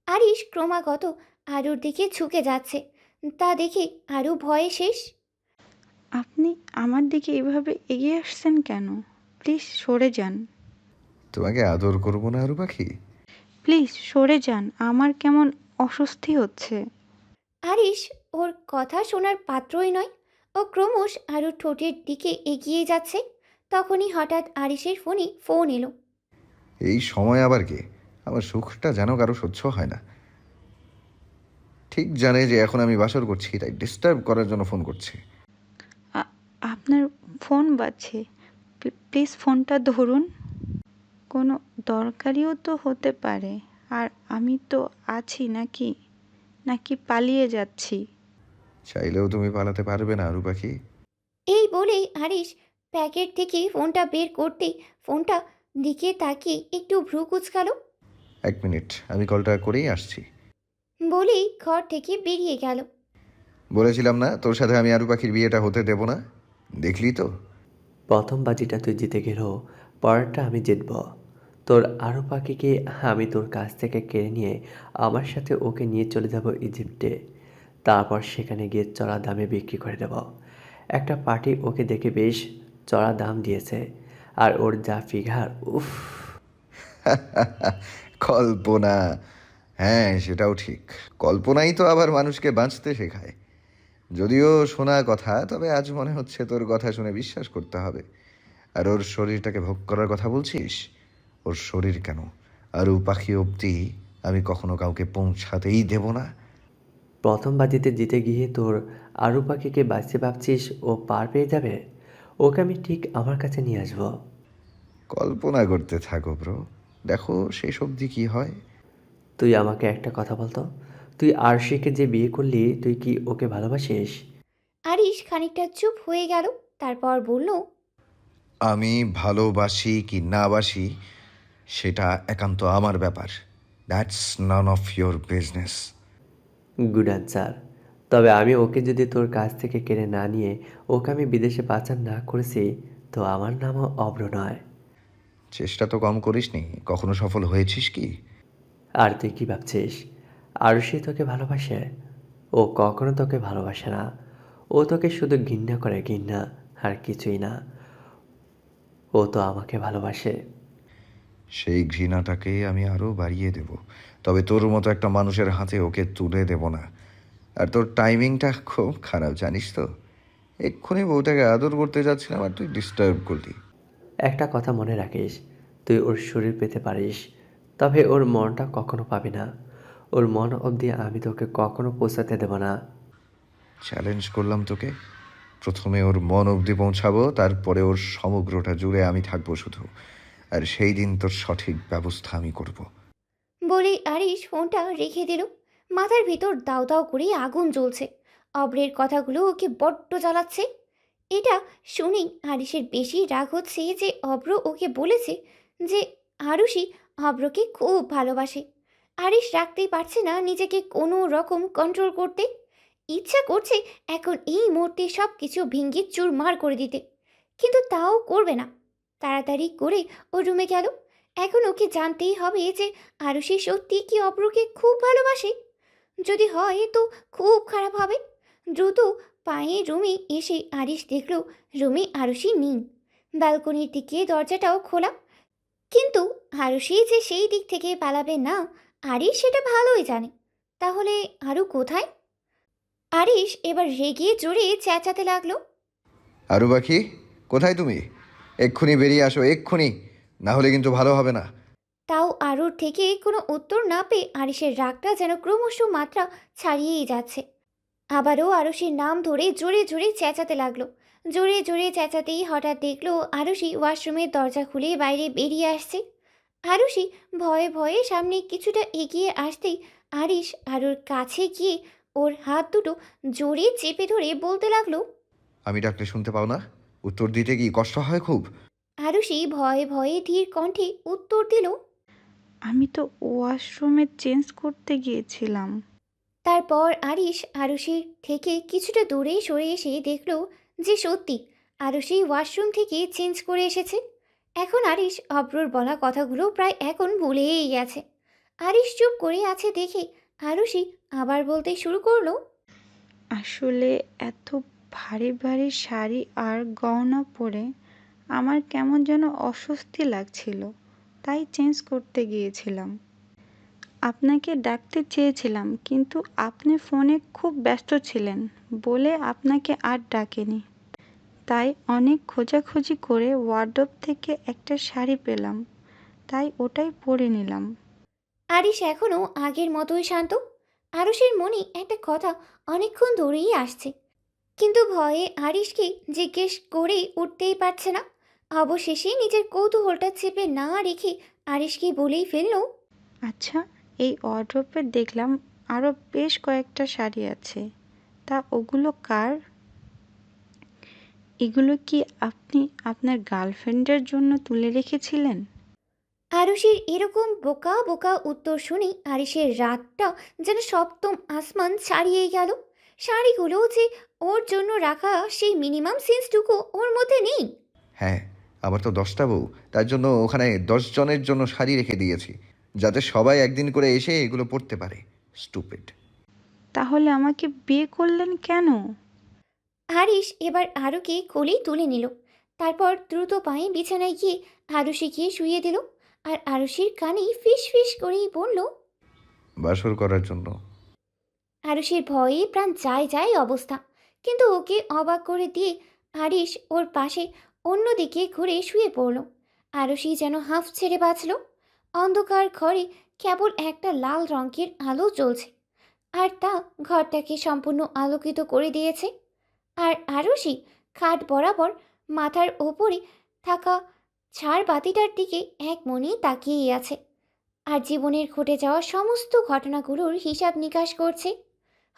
আরিশ ক্রমাগত আরুর দিকে ঝুঁকে যাচ্ছে। তা দেখে আরু ভয়ে শেষ। আপনি আমার দিকে এভাবে এগিয়ে আসছেন কেন? প্লিজ সরে যান। তোমাকে আদর করবো না আরু পাখি? প্লিজ সরে যান, আমার কেমন অস্বস্তি হচ্ছে। আরিশ ওর কথা শোনার পাত্রই নয়। ও ক্রমশ আরুর ঠোঁটের দিকে এগিয়ে যাচ্ছে। তখনই হঠাৎ আরিশের ফোনে ফোন এলো। এই সময় আবার কে? আমার সুখটা যেন কারো সহ্য হয় না। ঠিক জানে যে এখন আমি বাসর করছি, তাই ডিস্টার্ব করার জন্য ফোন করছে। আপনার ফোন বাজছে, প্লিজ ফোনটা ধরুন। কোনো দরকারিও তো হতে পারে। আর আমি তো আছি নাকি, নাকি পালিয়ে যাচ্ছি? চাইলেও তুমি পালাতে পারবে না আরু পাখি। এই বলেই আরিশ প্যাকেট থেকে ফোনটা বের করতেই ফোনটা দিকে তাকিয়ে একটু ভ্রু কুচকালো। 1 মিনিট, আমি কলটা করেই আসছি। বলেই ঘর থেকে বেরিয়ে গেল। বলেছিলাম না তোর সাথে আমি আরু পাখির বিয়েটা হতে দেব না? দেখলি তো। প্রথম বাজিটা তুই জিতে গেলেও পরেরটা আমি জিতব। তোর আরও পাখিকে আমি তোর কাছ থেকে কেড়ে নিয়ে আমার সাথে ওকে নিয়ে চলে যাব ইজিপ্টে। তারপর সেখানে গিয়ে চড়া দামে বিক্রি করে দেব। একটা পার্টি ওকে দেখে বেশ চড়া দাম দিয়েছে। আর ওর যা ফিগার, উফ! কল্পনা। হ্যাঁ, সেটাও ঠিক। কল্পনাই তো আবার মানুষকে বাঁচতে শেখায়। যদিও শোনা কথা, তবে আজ মনে হচ্ছে তোর কথা শুনে বিশ্বাস করতে হবে। আর ওর শরীরটাকে ভোগ করার কথা বলছিস? ওর শরীর কেন, আরু পাখি অবধি আমি কখনো কাউকে পৌঁছাতেই দেব না। প্রথম বাজিতে জিতে গিয়ে তোর আরু পাখিকে বাঁচতে ভাবছিস ও পার পেয়ে যাবে? ওকে আমি ঠিক আমার কাছে নিয়ে আসবো। কল্পনা করতে থাকো ব্রো, দেখো শেষ অবধি কি হয়। তুই আমাকে একটা কথা বলতো, তুই আরশিকে যে বিয়ে করলি তুই কি ওকে ভালোবাসিস? আরিশ খানিকটা চুপ হয়ে গেল। তারপর বলল, আমি ভালোবাসি কি না বাসি সেটা একান্ত আমার ব্যাপার। That's none of your business. Good answer. তবে আমি ওকে যদি তোর কাছ থেকে কেড়ে না নিয়ে ওকে আমি বিদেশে পাচার না করেছি, তো আমার নামও অভ্র নয়। চেষ্টা তো কম করিসনি, কখনো সফল হয়েছিস কি? আর তুই কি ভাবছিস আরুষি তোকে ভালোবাসে? ও কখনো তোকে ভালোবাসে না। ও তোকে শুধু ঘৃণা করে, ঘৃণা, আর কিছুই না। ও তো আমাকে ভালোবাসে। সেই ঘৃণাটাকে আমি আরও বাড়িয়ে দেব, তবে তোর মতো একটা মানুষের হাতে ওকে তুলে দেব না। আর তোর টাইমিংটা খুব খারাপ, জানিস তো। এক্ষুনি বউটাকে আদর করতে যাচ্ছিলাম আর তুই ডিস্টার্ব করলি। একটা কথা মনে রাখিস, তুই ওর শরীর পেতে পারিস, তবে ওর মনটা কখনো পাবি না। ওর মন অবধি আমি তোকে কখনো পৌঁছাতে দেব না। চ্যালেঞ্জ করলাম তোকে। প্রথমে ওর মন অবধি পৌঁছাবো, তারপরে ওর সমগ্রটা জুড়ে আমি থাকবো শুধু। আর সেই দিন তোর সঠিক ব্যবস্থা আমি করব। বলেই আরিশ ফোনটা রেখে দিল। মাথার ভিতর দাউ দাউ করে আগুন জ্বলছে। অব্রের কথাগুলো ওকে বড্ড জ্বালাচ্ছে। এটা শুনেই আরিশের বেশি রাগ হচ্ছে যে অব্র ওকে বলেছে যে আরুষি অব্রকে খুব ভালোবাসে। আরিশ রাখতেই পারছে না নিজেকে কোনো রকম কন্ট্রোল করতে। ইচ্ছা করছে এখন এই মুহূর্তে সব কিছু ভেঙে চুরমার করে দিতে, কিন্তু তাও করবে না। তাড়াতাড়ি করে ও রুমে গেল। এখন ওকে জানতেই হবে যে আরুষি সত্যি কি অব্রকে খুব ভালোবাসে। যদি হয় তো খুব খারাপ হবে। দ্রুত পায়ে রুমে এসে আরিশ দেখল রুমে আরুষি নেই। ব্যালকনির দিকে দরজাটাও খোলা, কিন্তু আরুষি যে সেই দিক থেকে পালাবে না, আরিশ সেটা ভালোই জানে। তাহলে আরু কোথায়? আরিশ এবার রেগে জোরে চেঁচাতে লাগলো। আরু পাখি, কোথায় তুমি? এক্ষুনি বেরিয়ে আসো, এক্ষুনি, না হলে কিন্তু ভালো হবে না। তাও আরুর থেকে কোনো উত্তর না পেয়ে আরিশের রাগটা যেন ক্রমশ মাত্রা ছাড়িয়েই যাচ্ছে। আবারও আরুষির নাম ধরে জোরে জোরে চেঁচাতে লাগলো। জোরে জোরে চেঁচাতেই হঠাৎ দেখলো আরুষি ওয়াশরুমের দরজা খুলে বাইরে বেরিয়ে আসছে। আরুষি ভয়ে ভয়ে সামনে কিছুটা এগিয়ে আসতেই আরিশ আরুর কাছে গিয়ে ওর হাত দুটো জোরে চেপে ধরে বলতে লাগলো। আমি ডাকলে শুনতে পাও না? উত্তর দিতে কি কষ্ট হয় খুব? আরুষি ভয়ে ভয়ে ধীর কণ্ঠে উত্তর দিল। আমি তো ওয়াশরুমে চেঞ্জ করতে গিয়েছিলাম। তারপর আরিশ আরুষির থেকে কিছুটা দূরে সরে এসে দেখল যে সত্যি আরুষি ওয়াশরুম থেকে চেঞ্জ করে এসেছে। এখন আরিশ অব্রর বলা কথাগুলো প্রায় এখন ভুলেই গেছে। আরিশ চুপ করে আছে দেখে আরুষি আবার বলতে শুরু করলো। আসলে এত ভারী ভারী শাড়ি আর গহনা পরে আমার কেমন যেন অস্বস্তি লাগছিল, তাই চেঞ্জ করতে গিয়েছিলাম। আপনাকে ডাকতে চেয়েছিলাম কিন্তু আপনি ফোনে খুব ব্যস্ত ছিলেন বলে আপনাকে আর ডাকিনি। তাই অনেক খোঁজাখুঁজি করে ওয়ার্ডরোব থেকে একটা শাড়ি পেলাম, তাই ওটাই পরে নিলাম। আরিশ এখনো আগের মতোই শান্ত। আরুষের মনে একটা কথা অনেকক্ষণ ধরেই আসছে, কিন্তু ভয়ে আরিশকে জিজ্ঞেস করে উঠতেই পারছে না। অবশেষে নিজের কৌতূহলটা চেপে না রেখে আরিশকে বলেই ফেলল। আচ্ছা, এই ওয়ার্ডরোবে দেখলাম আরও বেশ কয়েকটা শাড়ি আছে, তা ওগুলো কার? এগুলো কি আপনি আপনার গার্লফ্রেন্ডের জন্য তুলে রেখেছিলেন? আরুষির এরকম বোকা বোকা উত্তর শুনে আরিশের রাতটা যেন সপ্তম আসমান ছাড়িয়ে গেল। শাড়িগুলো যে ওর জন্য রাখা, সেই মিনিমাম সেন্সটুকু ওর মধ্যে নেই। হ্যাঁ, আমার তো 10টা বউ, তার জন্য ওখানে 10 জনের জন্য শাড়ি রেখে দিয়েছি, যাতে সবাই একদিন করে এসে এগুলো পরতে পারে। স্টুপিড। তাহলে আমাকে বিয়ে করলেন কেন? আরিশ এবার আরুকে কোলেই তুলে নিল। তারপর দ্রুত পায়ে বিছানায় গিয়ে আরুষিকে শুইয়ে দিল। আর আরুষির কানে ফিস ফিস করেই বলল। বাসর করার জন্য। আরুষির ভয়ে প্রাণ যায় যায় অবস্থা, কিন্তু ওকে অবাক করে দিয়ে আরিশ ওর পাশে অন্যদিকে ঘুরে শুয়ে পড়ল। আরুষি যেন হাঁফ ছেড়ে বাঁচল। অন্ধকার ঘরে কেবল একটা লাল রঙের আলো জ্বলছে, আর তা ঘরটাকে সম্পূর্ণ আলোকিত করে দিয়েছে। আর আরুষি খাট বরাবর মাথার ওপরে থাকা ছাড় বাতিটার দিকে এক মনে তাকিয়ে আছে, আর জীবনের ঘটে যাওয়া সমস্ত ঘটনাগুলোর হিসাব নিকাশ করছে।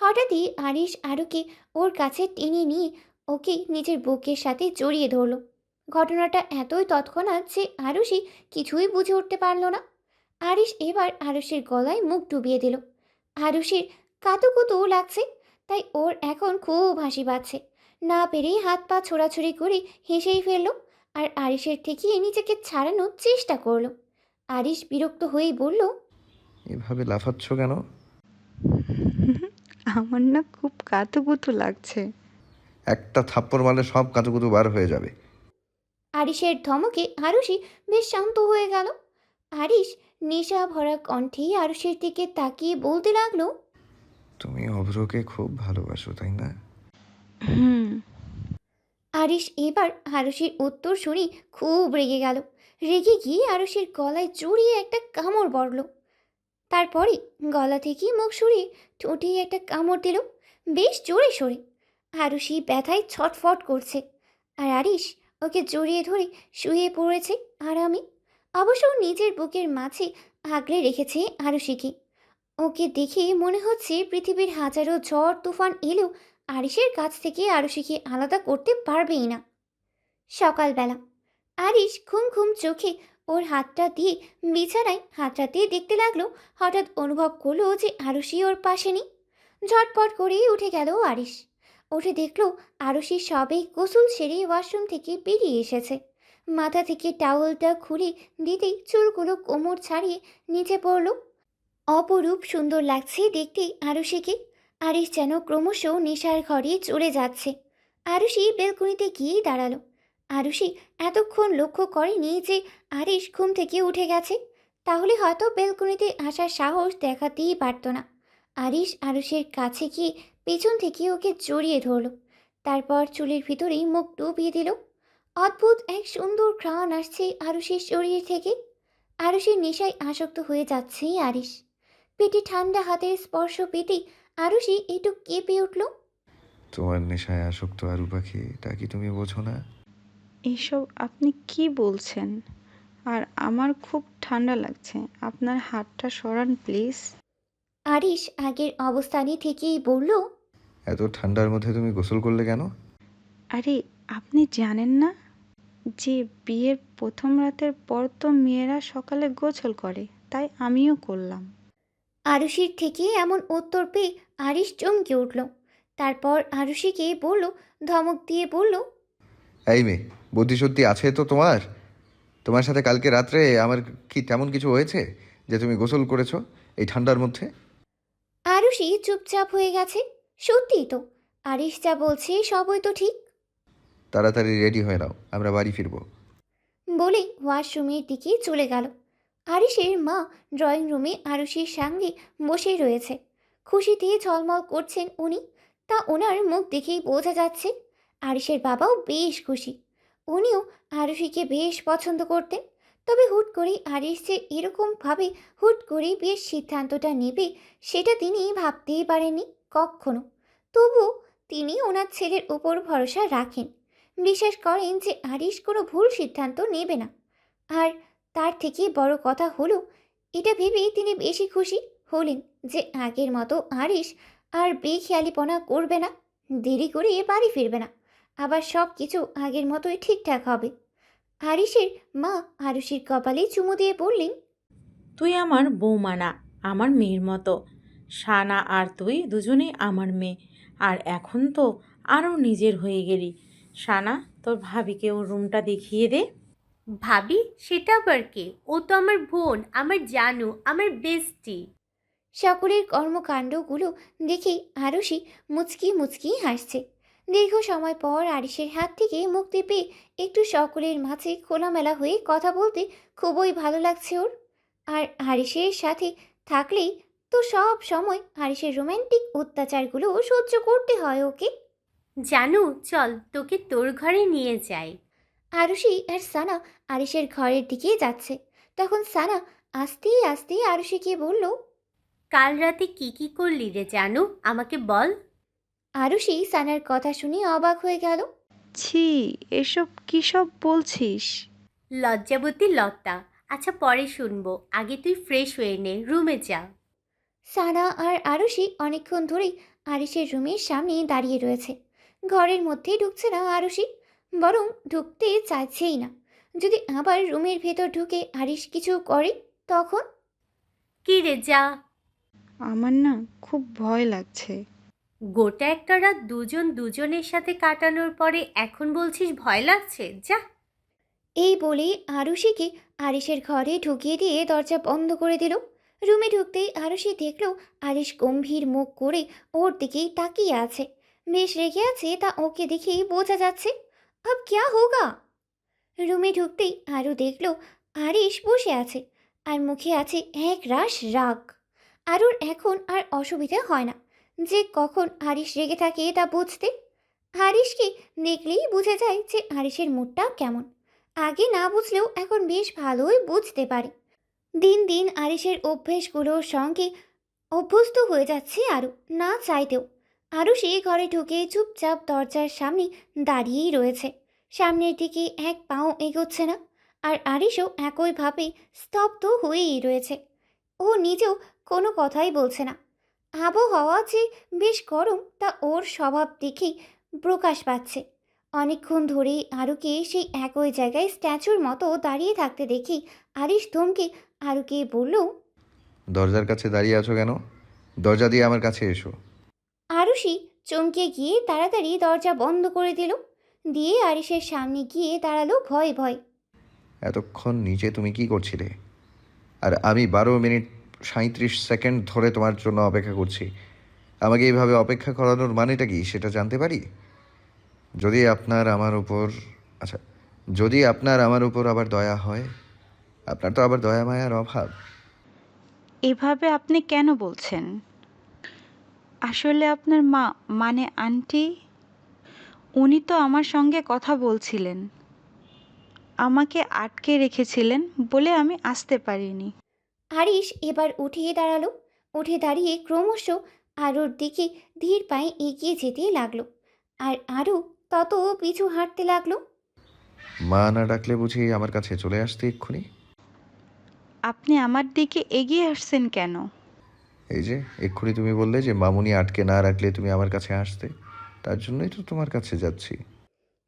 হঠাৎই আরিশ আরুকে ওর কাছে টেনে নিয়ে ওকে নিজের বুকের সাথে জড়িয়ে ধরল। ঘটনাটা এতই তৎক্ষণাৎ যে আরুষি কিছুই বুঝে উঠতে পারল না। আরিশ এবার আরুষের গলায় মুখ ডুবিয়ে দিল। আরুষির কাতুকুতু লাগছে, তাই ওর এখন খুব হাসি পাচ্ছে। না পেরে হাত পা ছোড়াছুড়ি করে হেসেই ফেলল, আর আরিশের থেকে নিজেকে ছাড়ানোর চেষ্টা করলো। আরিশ বিরক্ত হয়েই বলল। এভাবে লাফাচ্ছ কেন? আমার না খুব কাতুকুতু লাগছে। একটা থাপ্পড় মারলে সব কাতুকুতু বার হয়ে যাবে। আরিশের ধমকে আরুষি বেশ শান্ত হয়ে গেল। আরিশ নেশা ভরা কণ্ঠে আরুষের দিকে তাকিয়ে বলতে লাগলো। তুমি অভ্রকে খুব ভালোবাসো, তাই না? হুম। আরিশ এবার আরুষির উত্তর শুনে খুব রেগে গেল। রেগে গিয়ে আরুষির গলায় জড়িয়ে একটা কামড় বড়ল। তারপরে গলা থেকে মুখ সরিয়ে ঠোঁটে একটা কামড় দিল, বেশ জোরে সরে। আরুষি ব্যথায় ছটফট করছে, আর আরিশ ওকে জড়িয়ে ধরে শুয়ে পড়েছে আরামে। অবশ্য ও নিজের বুকের মাঝে আগলে রেখেছে আরুষিকে। ওকে দেখে মনে হচ্ছে পৃথিবীর হাজারো ঝড় তুফান এলেও আরিশের কাছ থেকে আরুষিকে আলাদা করতে পারবেই না। সকালবেলা আরিশ ঘুম ঘুম চোখে ওর হাতটা দিয়ে বিছানায় হাতটা দিয়ে দেখতে লাগলো। হঠাৎ অনুভব করলো যে আরুষি ওর পাশে নেই। ঝটপট করেই উঠে গেল আরিশ। উঠে দেখলো আরুষি সবে গোসল সেরে ওয়াশরুম থেকে বেরিয়ে এসেছে। মাথা থেকে টাওয়েলটা খুলে দিতেই চুলগুলো কোমর ছাড়িয়ে নিচে পড়লো। অপরূপ সুন্দর লাগছে দেখতে আরুষিকে। আরিশ যেন ক্রমশ নেশার ঘরে চলে যাচ্ছে। আরুষি বেলকনিতে গিয়েই দাঁড়ালো। আরুষি এতক্ষণ লক্ষ্য করেনি যে আরিশ ঘুম থেকে উঠে গেছে, তাহলে হয়তো বেলকনিতে আসার সাহস দেখাতেই পারত না। আরিশ আরুষের কাছে গিয়ে পেছন থেকে ওকে জড়িয়ে ধরলো। তারপর চুলের ভিতরেই মুখ ডুবিয়ে দিল। অদ্ভুত এক সুন্দর ঘ্রাণ আসছে আরুষির শরীর থেকে। আরুষির নেশায় আসক্ত হয়ে যাচ্ছে আরিশ। পেটে ঠান্ডা হাতের স্পর্শ পেতেই আরুষি একটু কেঁপে উঠল। তোমার নেশায় আসক্ত আরু পাখি, তা কি তুমি বোঝো না? এসব আপনি কি বলছেন? আর আমার খুব ঠান্ডা লাগছে, আপনার হাতটা সরান প্লিজ। আরিশ আগের অবস্থানে থেকেই বলল। এত ঠান্ডার মধ্যে তুমি গোসল করলে কেন? আরে, আপনি জানেন না যে বিয়ের প্রথম রাতের পর তো মেয়েরা সকালে গোসল করে, তাই আমিও করলাম। আরুষির থেকে এমন উত্তর পেয়ে আরিশ চমকে উঠল। তারপর আরুষিকে বলল, ধমক দিয়ে বলল। এই মেয়ে, বুদ্ধি সত্যি আছে তো তোমার? তোমার সাথে কালকে রাত্রে আমার কি তেমন কিছু হয়েছে যে তুমি গোসল করেছো এই ঠান্ডার মধ্যে? আরুষি চুপচাপ হয়ে গেছে। সত্যিই তো, আরিশ যা বলছে সবই তো ঠিক। তাড়াতাড়ি রেডি হয়ে নাও, আমরা বাড়ি ফিরবো। বলে ওয়াশরুমের দিকে চলে গেল। আরিশের মা ড্রয়িং রুমে আরুষির সঙ্গে বসে রয়েছে। খুশিতে ঝলমল করছেন উনি, তা ওনার মুখ দেখেই বোঝা যাচ্ছে। আরিশের বাবাও বেশ খুশি। উনিও আরুষিকে বেশ পছন্দ করতেন। তবে হুট করে আরিশ যে এরকমভাবে হুট করে বিয়ের সিদ্ধান্তটা নেবে সেটা তিনি ভাবতেই পারেননি কখনো। তবুও তিনি ওনার ছেলের উপর ভরসা রাখেন, বিশ্বাস করেন যে আরিশ কোনো ভুল সিদ্ধান্ত নেবে না। আর তার থেকে বড় কথা হলো, এটা ভেবেই তিনি বেশি খুশি হলেন যে আগের মতো আরিশ আর বেখেয়ালিপনা করবে না, দেরি করে বাড়ি ফিরবে না, আবার সব কিছু আগের মতোই ঠিকঠাক হবে। আরিশের মা আরুষির কপালে চুমু দিয়ে বললেন, তুই আমার বৌমা না, আমার মেয়ের মতো। শানা আর তুই দুজনেই আমার মেয়ে। আর এখন তো আরও নিজের হয়ে গেলি। শানা, তোর ভাবিকে ওর রুমটা দেখিয়ে দে। ভাবি? সেটা আবার কে? ও তো আমার বোন, আমার জানু, আমার বেস্টি। সকলের কর্মকাণ্ডগুলো দেখে আরুষি মুচকি মুচকি হাসছে। দীর্ঘ সময় পর আরিশের হাত থেকে মুক্তি পেয়ে একটু সকলের মাঝে খোলামেলা হয়ে কথা বলতে খুবই ভালো লাগছে ওর। আর আরিশের সাথে থাকলেই তো সব সময় আরিশের রোমান্টিক অত্যাচারগুলো সহ্য করতে হয় ওকে। জানু, চল তোকে তোর ঘরে নিয়ে যাই। আরুষি আর সানা আরিশের ঘরের দিকে যাচ্ছে। তখন সানা আস্তে আস্তে আরুষিকে বলল, কাল রাতে কি কি করলি রে জানু, আমাকে বল। আরুষি সানার কথা শুনে অবাক হয়ে গেল। ছি, এসব কী সব বলছিস? লজ্জাবতী লতা। আচ্ছা পরে শুনবো, আগে তুই ফ্রেশ হয়ে নে, রুমে যা। সানা আর আরুষি অনেকক্ষণ ধরেই আরিশের রুমের সামনে দাঁড়িয়ে রয়েছে। ঘরের মধ্যে ঢুকছে না আরুষি, বরং ঢুকতে চাইছেই না। যদি আবার রুমের ভেতর ঢুকে আরিশ কিছু করে তখন? কি রে, যা। আমার না খুব ভয় লাগছে। গোটা একটা রাত দুজন দুজনের সাথে কাটানোর পরে এখন বলছিস ভয় লাগছে? যা। এই বলে আরুষিকে আরিশের ঘরে ঢুকিয়ে দিয়ে দরজা বন্ধ করে দিল। রুমে ঢুকতেই আরুষি দেখল আরিশ গম্ভীর মুখ করে ওর দিকেই তাকিয়ে আছে। বেশ রেগে আছে, তা ওকে দেখেই বোঝা যাচ্ছে। আব ক্যা হোগা? রুমে ঢুকতেই আরও দেখল আরিশ বসে আছে, আর মুখে আছে এক রাশ রাগ। আরুর এখন আর অসুবিধা হয় না যে কখন আরিশ রেগে থাকে তা বুঝতে। আরিশকে দেখলেই বুঝে যায় যে আরিশের মুডটা কেমন। আগে না বুঝলেও এখন বেশ ভালোই বুঝতে পারে। দিন দিন আরিশের অভ্যেসগুলোর সঙ্গে অভ্যস্ত হয়ে যাচ্ছে আরু, না চাইতেও। আরু সেই ঘরে ঢুকে চুপচাপ দরজার সামনে দাঁড়িয়েই রয়েছে। সামনের দিকে এক পাও এগোচ্ছে না। আর আরিশও একইভাবে স্তব্ধ হয়েই রয়েছে। ও নিজেও কোনো কথাই বলছে না। আবহাওয়া যে বেশ গরম তা ওর স্বভাব দেখেই প্রকাশ পাচ্ছে। অনেকক্ষণ ধরেই আরুকে সেই একই জায়গায় স্ট্যাচুর মতো দাঁড়িয়ে থাকতে দেখি আরিশ ধমকে আরুকে বলল, দরজার কাছে দাঁড়িয়ে আছো কেন? দরজা দিয়ে আমার কাছে এসো। আরুষি চমকে গিয়ে তাড়াতাড়ি দরজা বন্ধ করে দিল, দিয়ে আরিশের সামনে গিয়ে দাঁড়ালো ভয়ে ভয়ে। এতক্ষণ নিচে তুমি কি করছিলে? আর আমি 12 মিনিট 37 সেকেন্ড ধরে তোমার জন্য অপেক্ষা করছি। আমাকে এইভাবে অপেক্ষা করানোর মানেটা কি সেটা জানতে পারি? যদি আপনার আমার উপর আচ্ছা যদি আপনার আমার উপর আবার দয়া হয়। আপনার তো আবার দয়া মায়ার অভাব। এভাবে আপনি কেন বলছেন? আসলে আপনার মা, মানে আন্টি, উনি তো আমার সঙ্গে কথা বলছিলেন। আমাকে আটকে রেখেছিলেন বলে আমি আসতে পারিনি। আরিশ এবার উঠে দাঁড়ালো। উঠে দাঁড়িয়ে ক্রমশ আরুর দিকে ধীর পায়ে এগিয়ে যেতে লাগলো। আর আরু তত পিছু হাঁটতে লাগলো। মা না ডাকলে বুঝি আমার কাছে চলে আসতে এক্ষুনি? আপনি আমার দিকে এগিয়ে আসছেন কেন? এই যে এক্ষুনি তুমি বললে যে মামুনি আটকে না রাখলে তুমি আমার কাছে আসতে, তার জন্যই তো তোমার কাছে যাচ্ছি।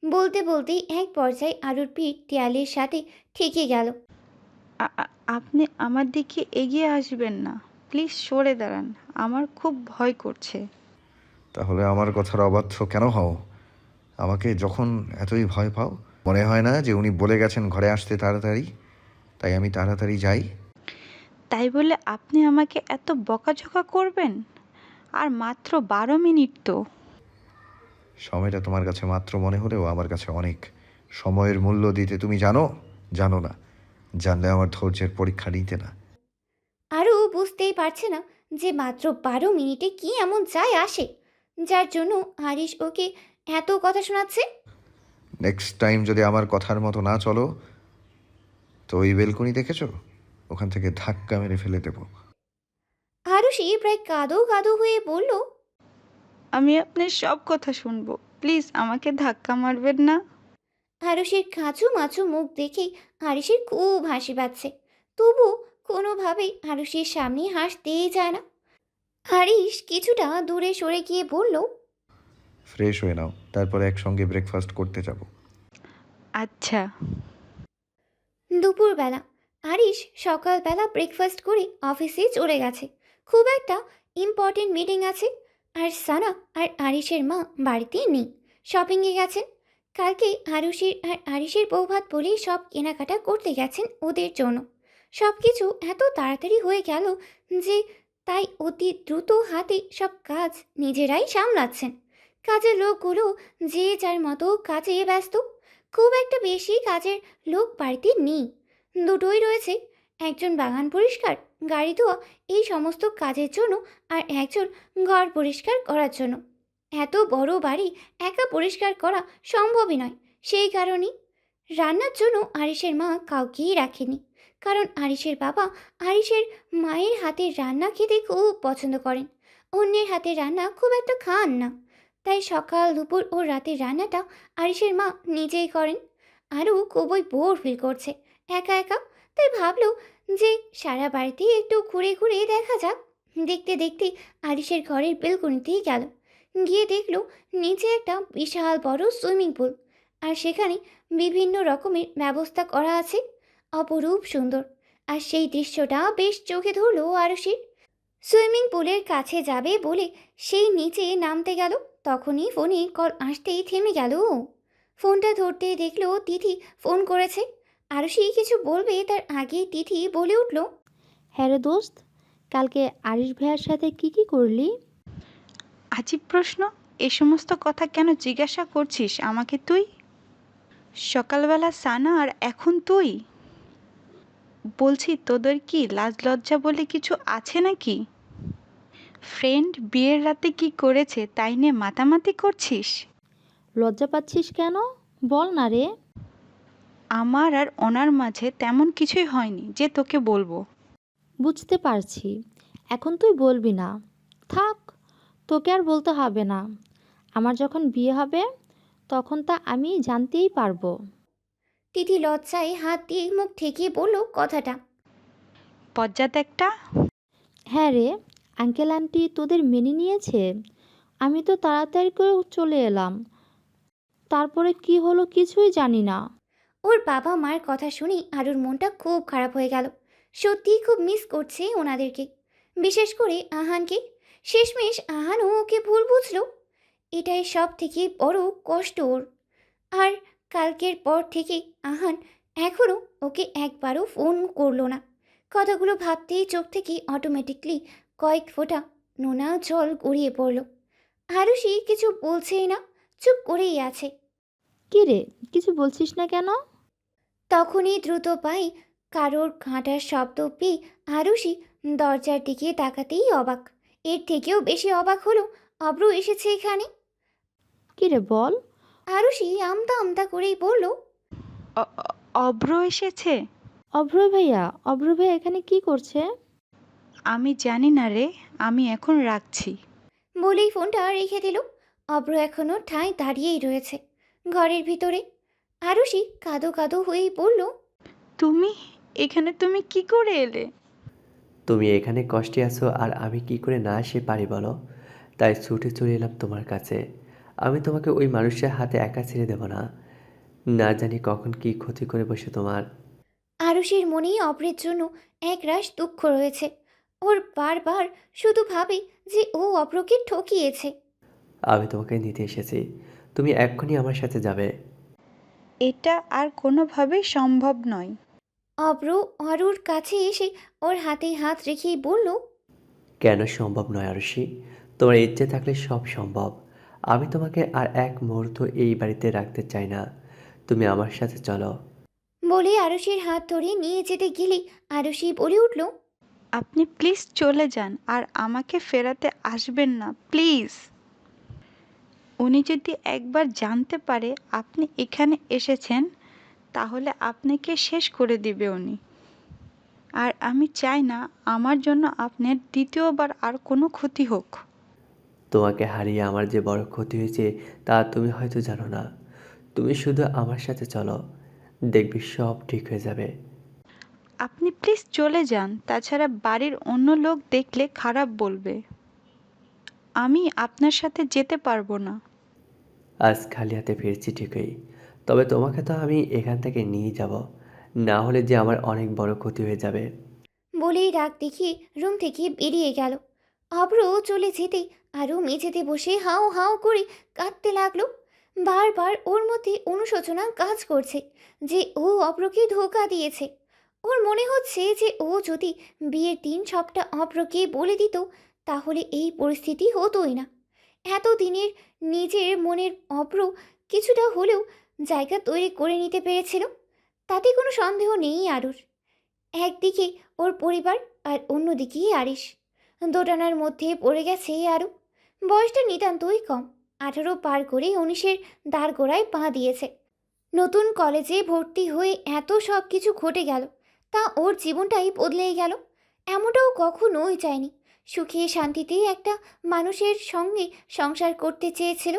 বলতে বলতেই এক পর্যায়ে আরুর পিঠ দেয়ালের সাথে ঠেকে গেল। আপনি আমার দিকে এগিয়ে আসবেন না, প্লিজ সরে দাঁড়ান, আমার খুব ভয় করছে। তাহলে আমার কথার অবাধ্য কেন হও? আমাকে যখন এতই ভয় পাও, মনে হয় না যে উনি বলে গেছেন ঘরে আসতে তাড়াতাড়ি, তাই আমি তাড়াতাড়ি যাই? তাই বলে আপনি আমাকে এত বকাঝকা করবেন? আর মাত্র 12 মিনিট তো। সময়টা তোমার কাছে মাত্র মনে হলেও আমার কাছে অনেক। সময়ের মূল্য দিতে তুমি জানো? জানো না। জানলে আমার ধৈর্যের পরীক্ষা নিতে না। আরও বুঝতেই পারছে না যে মাত্র 12 মিনিটে কি এমন যায় আসে যার জন্য আরিশ ওকে এত কথা শোনাচ্ছে। নেক্সট টাইম যদি আমার কথার মতো না চলো, তো ওই বেলকনি দেখেছো, ওখান থেকে ধাক্কা মেরে ফেলে দেবো। আরুষি প্রায় কাঁদো কাঁদো হয়ে বলল, আমি আপনার সব কথা শুনবো, প্লিজ আমাকে ধাক্কা মারবেন না। আরুষির কাঁচু মাচু মুখ দেখেই আরিশের খুব হাসি পাচ্ছে, তবু কোনোভাবেই আরুষির সামনে হাসতেই যায় না। আরিশ কিছুটা দূরে সরে গিয়ে বলল, ফ্রেশ হয়ে নাও, তারপরে একসঙ্গে ব্রেকফাস্ট করতে যাব। আচ্ছা। দুপুরবেলা আরিশ সকালবেলা ব্রেকফাস্ট করে অফিসে চলে গেছে। খুব একটা ইম্পর্টেন্ট মিটিং আছে। আর সানা আর আরিশের মা বাড়িতে নেই, শপিংয়ে গেছেন। কালকে আরুষির আর আরিশের বৌভাত বলে সব কেনাকাটা করতে গেছেন ওদের জন্য। সব কিছু এত তাড়াতাড়ি হয়ে গেল যে তাই অতি দ্রুত হাতে সব কাজ নিজেরাই সামলাচ্ছেন। কাজের লোকগুলো যে যার মতো কাজে ব্যস্ত। খুব একটা বেশি কাজের লোক বাড়িতে নেই, দুটোই রয়েছে। একজন বাগান পরিষ্কার, গাড়ি ধোয়া, এই সমস্ত কাজের জন্য, আর একজন ঘর পরিষ্কার করার জন্য। এত বড় বাড়ি একা পরিষ্কার করা সম্ভবই নয়। সেই কারণেই রান্নার জন্য আরিশের মা কাউকেই রাখেনি, কারণ আরিশের বাবা আরিশের মায়ের হাতের রান্না খেতে খুব পছন্দ করেন। অন্যের হাতের রান্না খুব একটা খান না। তাই সকাল দুপুর ও রাতের রান্নাটা আরিশের মা নিজেই করেন। আরও খুবই বোর ফিল করছে একা একা, তাই ভাবলো যে সারা বাড়িতে একটু ঘুরে ঘুরে দেখা যাক। দেখতে দেখতে আরিশের ঘরের বেলকনিতেই গেল। গিয়ে দেখলো নিচে একটা বিশাল বড় সুইমিং পুল, আর সেখানে বিভিন্ন রকমের ব্যবস্থা করা আছে, অপরূপ সুন্দর। আর সেই দৃশ্যটা বেশ চোখে ধরলো আরুষির। সুইমিং পুলের কাছে যাবে বলে সেই নিচে নামতে গেল, তখনই ফোনে কল আসতেই থেমে গেল ও। ফোনটা ধরতে দেখলো তিথি ফোন করেছে। আরুষি কিছু বলবে তার আগেই তিথি বলে উঠল, হ্যাঁ রে দোস্ত, কালকে আরিশ ভাইয়ার সাথে কি করলি? আজীব প্রশ্ন। এ সমস্ত কথা কেন জিজ্ঞাসা করছিস আমাকে তুই? সকালবেলা সানা আর এখন তুই? বলছি তোদের কি লাজ লজ্জা বলে কিছু আছে নাকি? ফ্রেন্ড বিয়ের রাতে কি করেছে তাই নিয়ে মাতামাতি করছিস? লজ্জা পাচ্ছিস কেন? বল না রে। আমার আর ওনার মাঝে তেমন কিছুই হয়নি যে তোকে বলবো। বুঝতে পারছি, এখন তুই বলবি না। থাক, তোকে আর বলতে হবে না। আমার যখন বিয়ে হবে তখন তা আমি জানতেই পারবো। তিথি লজ্জায় হাত দিয়ে মুখ ঠেকিয়ে বলল কথাটা। পজ্জাত একটা। হ্যাঁ রে, আঙ্কেল আন্টি তোদের মেনে নিয়েছে? আমি তো তাড়াতাড়ি করে চলে এলাম, তারপরে কি হলো কিছুই জানি না। ওর বাবা মায়ের কথা শুনে আরুর মনটা খুব খারাপ হয়ে গেল। সত্যিই খুব মিস করছে ওনাদেরকে, বিশেষ করে আহানকে। শেষমেশ আহানও ওকে ভুল বুঝলো। এটাই সব থেকে বড় কষ্ট ওর। আর কালকের পর থেকে আহান এখনও ওকে একবারও ফোন করলো না। কথাগুলো ভাবতেই চোখ থেকে অটোমেটিকলি কয়েক ফোঁটা নোনা জল গড়িয়ে পড়ল। আরুষি কিছু বলছেই না, চুপ করেই আছে। কি রে, কিছু বলছিস না কেন? তখনই দ্রুত পায়ে কারোর হাঁটার শব্দ পেয়ে আরুষি দরজার দিকে তাকাতেই অবাক। এর থেকেও বেশি অবাক হলো অব্র এসেছে এখানে। কি রে বল। আরুষি আমতা আমতা করেই বলল, অভ্র এসেছে? অভ্র ভাইয়া এখানে কি করছে? আমি জানি না রে, আমি এখন রাখছি। বলেই ফোনটা রেখে দিল। অব্র এখনও ঠাঁই দাঁড়িয়েই রয়েছে ঘরের ভিতরে। আরুষি কাঁদো কাঁদো হয়েই বলল, তুমি তুমি কি করে এলে? তুমি এখানে কষ্টে আছো আর আমি কি করে না আসে পারি বলো? তাই ছুটে চলে এলাম তোমার কাছে। আমি তোমাকে ওই মানুষের হাতে একা ছেড়ে দেব না। না জানি কখন কি ক্ষতি করে বসে তোমার। আরুষির মনেই অব্রের জন্য একরাশ দুঃখ রয়েছে। ওর বারবার শুধু ভাবে যে ও অব্রকে ঠকিয়েছে। আমি তোমাকে নিতে এসেছি, তুমি এক্ষুনি আমার সাথে যাবে। এটা আর কোনোভাবেই সম্ভব নয়। অব্র আরুর কাছে এসে ওর হাতে হাত রেখেই বলল, কেন সম্ভব নয় আরুষি? তোমার ইচ্ছে থাকলে সব সম্ভব। আমি তোমাকে আর এক মুহূর্ত এই বাড়িতে রাখতে চাই না। তুমি আমার সাথে চলো। বলে আরুষির হাত ধরে নিয়ে যেতে গেলে আরুষি বলে উঠল, আপনি প্লিজ চলে যান আর আমাকে ফেরাতে আসবেন না, প্লিজ। উনি যদি একবার জানতে পারে আপনি এখানে এসেছেন, তাহলে আপনাকে শেষ করে দিবে উনি। আর আমি চাই না আমার জন্য আপনার দ্বিতীয়বার আর কোনো ক্ষতি হোক। তোমাকে হারিয়ে আমার যে বড় ক্ষতি হয়েছে তা তুমি হয়তো জানো না। তুমি শুধু আমার সাথে চলো, দেখবি সব ঠিক হয়ে যাবে। আপনি প্লিজ চলে যান, তাছাড়া বাড়ির অন্য লোক দেখলে খারাপ বলবে। আমি আপনার সাথে যেতে পারবো না। আজ খালি হাতে ফিরছি ঠিকই, তবে তোমাকে তো আমি এখান থেকে নিয়ে যাব, না হলে যে আমার অনেক বড় ক্ষতি হয়ে যাবে। বলেই রাগ দেখিয়ে রুম থেকে বেরিয়ে গেল। অব্র চলে যেতেই আরও মেঝেতে বসে হাউ হাউ করে কাঁদতে লাগলো। বারবার ওর মধ্যে অনুশোচনা কাজ করছে যে ও অব্রকে ধোঁকা দিয়েছে। ওর মনে হচ্ছে যে ও যদি বিয়ের দিন সবটা অব্রকে বলে দিত, তাহলে এই পরিস্থিতি হতোই না। এতদিনের নিজের মনের অব্র কিছুটা হলেও জায়গা তৈরি করে নিতে পেরেছিল, তাতে কোনো সন্দেহ নেই আরুর। একদিকে ওর পরিবার আর অন্যদিকে আরিশ, দোটানার মধ্যে পড়ে গেছে আরও। বয়সটা নিতান্তই কম, 18 পার করে 19-এর দাঁড়গোড়ায় পা দিয়েছে। নতুন কলেজে ভর্তি হয়ে এত সব কিছু ঘটে গেল, তা ওর জীবনটাই বদলেই গেল। এমনটাও কখনোই চায়নি। সুখে শান্তিতে একটা মানুষের সঙ্গে সংসার করতে চেয়েছিল,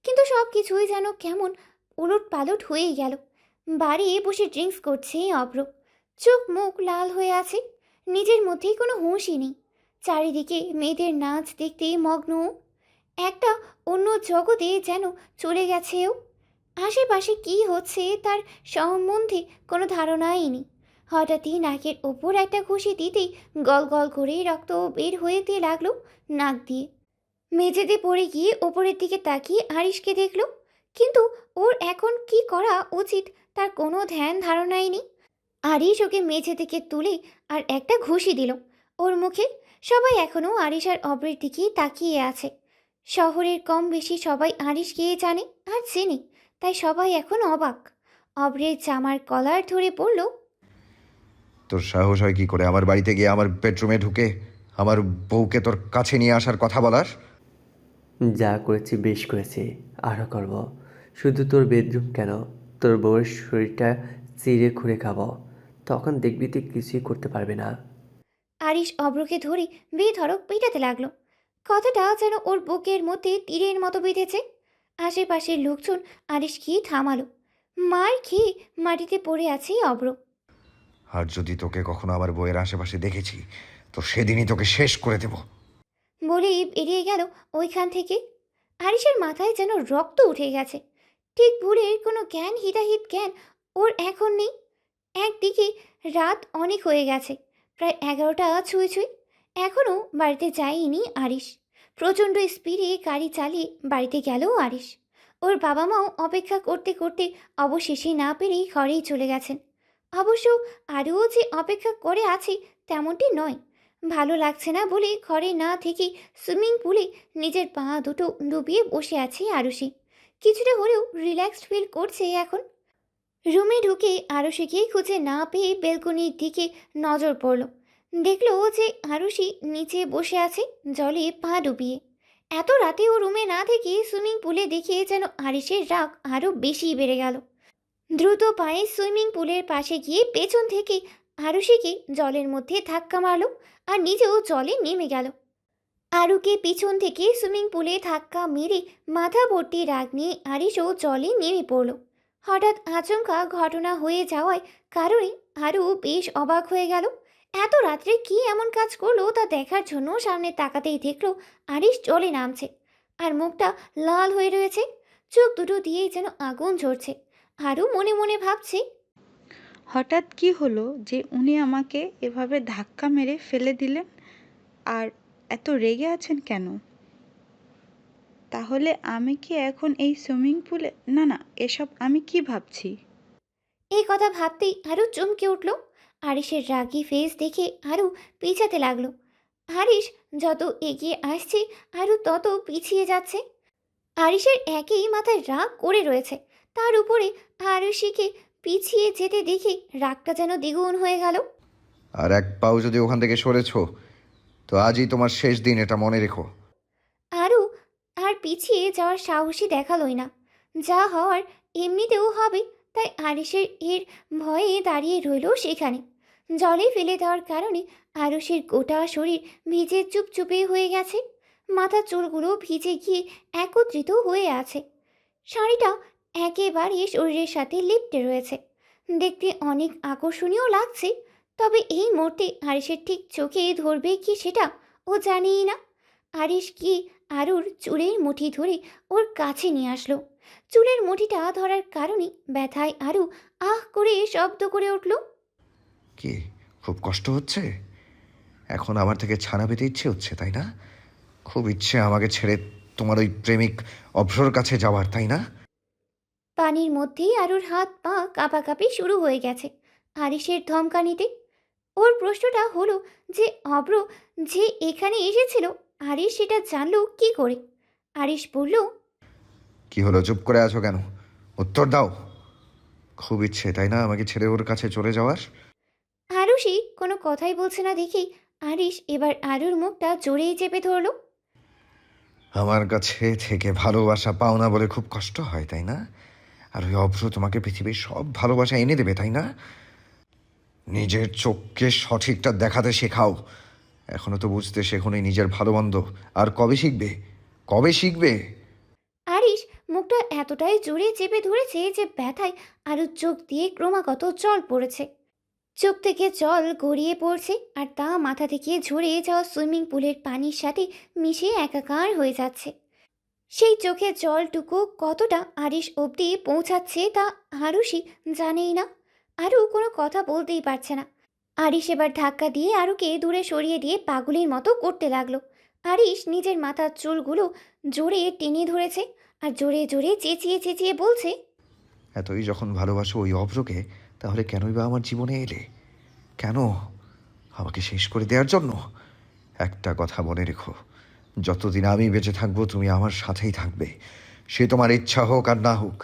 কিন্তু সব কিছুই যেন কেমন উলট পালট হয়েই গেল। বাড়ি বসে ড্রিঙ্কস করছে অভ্র, চোখ মুখ লাল হয়ে আছে, নিজের মধ্যেই কোনো হুঁশই নেই। চারিদিকে মেয়েদের নাচ দেখতে মগ্ন ও। একটা অন্য জগতে যেন চলে গেছে ও। আশেপাশে কি হচ্ছে তার সম্বন্ধে কোনো ধারণাই নেই। হঠাৎই নাকের ওপর একটা ঘুষি দিতেই গল গল করে রক্ত বের হয়েতে লাগলো নাক দিয়ে। মেঝেতে পড়ে গিয়ে ওপরের দিকে তাকিয়ে আরিশকে দেখলো, কিন্তু ওর এখন কি করা উচিত তার কোনো ধ্যান ধারণাই নেই। আরিশ ওকে মেঝে থেকে তুলে আর একটা ঘুষি দিল ওর মুখে। সবাই এখনও আরিশ আর অব্রের দিকে তাকিয়ে আছে। শহরের কম বেশি সবাই আরিশকে জানে আর চেনে, তাই সবাই এখন অবাক। অব্রের জামার কলার ধরে বলল, তোর সাহস হয় কি করে আমার বাড়িতে গিয়ে আমার বেডরুমে ঢুকে আমার বউকে তোর কাছে নিয়ে আসার কথা বলার? যা করেছি বেশ করেছি, আরও করব। শুধু তোর বেডরুম কেন, তোর বউয়ের শরীরটা চিড়ে খুঁড়ে খাবো, তখন দেখবি তুই কিছুই করতে পারবি না। আরিশ অব্রকে ধরে বেধড়ক পেটাতে লাগলো। কথাটা যেন ওর বুকের মধ্যে তীরের মতো বেঁধেছে। আশেপাশের লোকজন আরিশকে থামালো। মার খেয়ে মাটিতে পড়ে আছে অব্র। আর যদি তোকে কখনো আমার বউয়ের আশেপাশে দেখেছি তো সেদিনই তোকে শেষ করে দেব। বলেই বেরিয়ে গেল ওইখান থেকে। আরিশের মাথায় যেন রক্ত উঠে গেছে। ঠিক ভুলের কোনো জ্ঞান হিতাহিত জ্ঞান ওর এখন নেই। একদিকে রাত অনেক হয়ে গেছে, প্রায় 11টা ছুঁই ছুঁই। এখনও বাড়িতে যায়নি আরিশ। প্রচণ্ড স্পিডে গাড়ি চালিয়ে বাড়িতে গেল আরিশ। ওর বাবা মাও অপেক্ষা করতে করতে অবশেষে না পেরেই ঘরেই চলে গেছেন। অবশ্য আরও যে অপেক্ষা করে আছে তেমনটি নয়। ভালো লাগছে না বলে ঘরে না থেকে সুইমিং পুলে নিজের পা দুটো ডুবিয়ে বসে আছে আরুষি। কিছুটা হলেও রিল্যাক্সড ফিল করছে এখন। রুমে ঢুকে আরুষিকে খুঁজে না পেয়ে বেলকনির দিকে নজর পড়ল। দেখল যে আরুষি নিচে বসে আছে জলে পা ডুবিয়ে। এত রাতে ও রুমে না থেকে সুইমিং পুলে দেখে যেন আরিশের রাগ আরও বেশি বেড়ে গেল। দ্রুত পায়ে সুইমিং পুলের পাশে গিয়ে পেছন থেকে আরুষিকে জলের মধ্যে ধাক্কা মারল আর নিজেও জলে নেমে গেল। আরুকে পিছন থেকে সুইমিং পুলে ধাক্কা মেরে মাথা ভর্তি রাগ নিয়ে আরিশও জলে নেমে পড়ল। হঠাৎ আচমকা ঘটনা হয়ে যাওয়ায় কারণে আরু বেশ অবাক হয়ে গেল। এত রাত্রে কি এমন কাজ করলো তা দেখার জন্য সামনে তাকাতেই দেখলো আরিশ জলে নামছে আর মুখটা লাল হয়ে রয়েছে, চোখ দুটো দিয়েই যেন আগুন ঝরছে। আরু মনে মনে ভাবছে, হঠাৎ কি হলো যে উনি আমাকে এভাবে ধাক্কা মেরে ফেলে দিলেন? আর এত রেগে আছেন কেন? তাহলে আমি কি এখন এই সুইমিং পুলে? না না, এসব আমি কি ভাবছি? এই কথা ভাবতেই আরু চমকে উঠল। আরিশের রাগী ফেস দেখে আরও পিছাতে লাগলো। আরিশ যত এগিয়ে আসছে আরও তত পিছিয়ে যাচ্ছে। আরিশের একেই মাথায় রাগ করে রয়েছে, তার উপরে আরুষিকে পিছিয়ে যেতে দেখে রাগটা যেন দ্বিগুণ হয়ে গেল। আর এক পাও যদি ওখান থেকে সরেছো তো আজই তোমার শেষ দিন, এটা মনে রেখো। আরও আর পিছিয়ে যাওয়ার সাহসই দেখালোই না। যা হওয়ার এমনিতেও হবে, তাই আরিশের এর ভয়ে দাঁড়িয়ে রইল সেখানে। জলে ফেলে দেওয়ার কারণে আরুষের গোটা শরীর ভিজে চুপচুপে হয়ে গেছে, মাথার চুলগুলো ভিজে গিয়ে একত্রিত হয়ে আছে। শাড়িটা একেবারে শরীরের সাথে লিপটে রয়েছে, দেখতে অনেক আকর্ষণীয় লাগছে। তবে এই মুহূর্তে আরিশের ঠিক চোখে ধরবে কি সেটা ও জানেই না। আরিশ কি আরুর চুলের মুঠি ধরে ওর কাছে নিয়ে আসলো। চুলের মুঠিটা ধরার কারণে ব্যথায় আরু আহ করে শব্দ করে উঠল। কি, খুব কষ্ট হচ্ছে? এখন আমার থেকে ছানা পেতে ইচ্ছে হচ্ছে, তাই না? খুব ইচ্ছে আমাকে ছেড়ে তোমার ওই প্রেমিক অভ্রর কাছে যাওয়ার, তাই না? পানির মধ্যেই আরুর হাত পা কাঁপাকাঁপি শুরু হয়ে গেছে আরিশের ধমকানিতে। ওর প্রশ্নটা হলো যে অব্র যে এখানে এসেছিল, আরিশ সেটা জানলো কি করে? আরিশ বলল, কি হলো, চুপ করে আছো কেন? উত্তর দাও। খুব ইচ্ছে, তাই না, আমাকে ছেড়ে ওর কাছে চলে যাওয়ার? আরুষি কোনো কথাই বলছে না দেখেই আরিশ এবার আরুর মুখটা জোরেই চেপে ধরলো। আমার কাছে থেকে ভালোবাসা পাও না বলে খুব কষ্ট হয়, তাই না? আর ওই অভ্র তোমাকে পৃথিবীর সব ভালোবাসা এনে দেবে, তাই না? নিজের চোখকে সঠিকটা দেখাতে শেখাও। এখনো তো বুঝতে শেখোনি নিজের ভালো মন্দ। আর কবে শিখবে? কবে শিখবে? আরিশ মুখটা এতটাই জোরে চেপে ধরেছে যে ব্যথায় আরুর চোখ দিয়ে ক্রমাগত জল পড়েছে। চোখ থেকে জল গড়িয়ে পড়ছে আর তা মাথা থেকে ঝরে যাওয়া সুইমিং পুলের পানির সাথে মিশে একাকার হয়ে যাচ্ছে। সেই চোখের জলটুকু কতটা আরিশ অবধি পৌঁছাচ্ছে তা আরুষি জানেই না। আরু কোনো কথা বলতেই পারছে না। আরিশ এবার ধাক্কা দিয়ে আরুকে দূরে সরিয়ে দিয়ে পাগলের মতো করতে লাগলো। আরিশ নিজের মাথার চুলগুলো জোরে টেনে ধরেছে আর জোরে জোরে চেঁচিয়ে চেঁচিয়ে বলছে, এতই যখন ভালোবাসো ওই অভ্রকে, তাহলে কেনই বা আমার জীবনে এলে? কেন? আমাকে শেষ করে দেওয়ার জন্য? একটা কথা মনে রেখো, যতদিন আমি বেঁচে থাকবো তুমি আমার সাথেই থাকবে। সে তোমার ইচ্ছা হোক আর না হোক,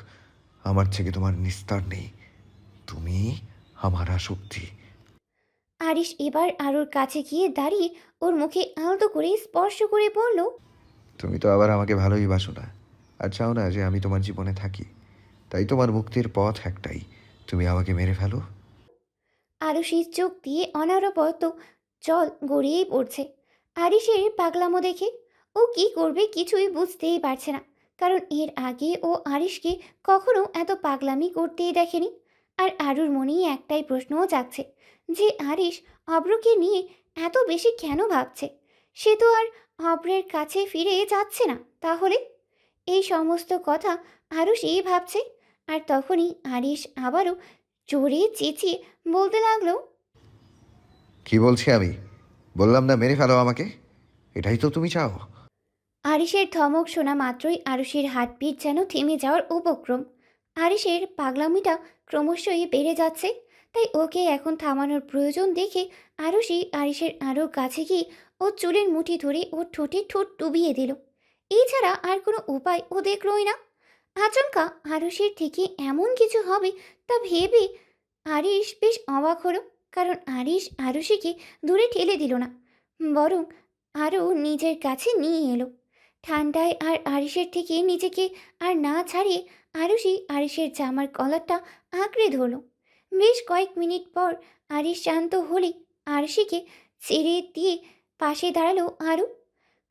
আমার থেকে তোমার নিস্তার নেই। তুমি আমার আসক্তি। আরিশ এবার আরুর কাছে গিয়ে দাঁড়িয়ে ওর মুখে আলতো করে স্পর্শ করে বলল, তুমি তো আবার আমাকে ভালোই বাসো না, আর চাও না যে আমি তোমার জীবনে থাকি। তাই তোমার মুক্তির পথ একটাই, তুমি আমাকে মেরে ফেলো। আরুষির চোখ দিয়ে অনারবত জল গড়িয়েই পড়ছে আরিশের পাগলামো দেখে। ও কি করবে কিছুই বুঝতেই পারছে না, কারণ এর আগে ও আরিশকে কখনো এত পাগলামি করতেই দেখেনি। আর আরুর মনেই একটাই প্রশ্নও জাগছে যে আরিশ অব্রকে নিয়ে এত বেশি কেন ভাবছে? সে তো আর অব্রের কাছে ফিরে যাচ্ছে না, তাহলে এই সমস্ত কথা আরুষই ভাবছে। আর তখনই আরিশ আবারও জোরে চেঁচিয়ে বলতে লাগলো, কি বলছি আমি? বললাম না মেরে ফেলো আমাকে, এটাই তো তুমি চাও। আরিশের ধমক শোনা মাত্রই আরুষের হার্টবিট যেন থেমে যাওয়ার উপক্রম। আরিশের পাগলামিটা ক্রমশই বেড়ে যাচ্ছে, তাই ওকে এখন থামানোর প্রয়োজন দেখে আরুষি আরিশের আরও কাছে গিয়ে ওর চুলের মুঠি ধরে ওর ঠোঁটে ঠোঁট ডুবিয়ে দিল। এছাড়া আর কোনো উপায় ও দেখলই না। আচমকা আরুষির থেকে এমন কিছু হবে তা ভেবে আরিশ বেশ অবাক হলো, কারণ আরিশ আরুষিকে দূরে ঠেলে দিল না, বরং আরও নিজের কাছে নিয়ে এলো। ঠান্ডায় আর আরিশের থেকে নিজেকে আর না ছাড়িয়ে আরুষি আরিশের জামার কলারটা আঁকড়ে ধরল। বেশ কয়েক মিনিট পর আরিশ শান্ত হলে আরুষিকে ছেড়ে দিয়ে পাশে দাঁড়ালো আরু।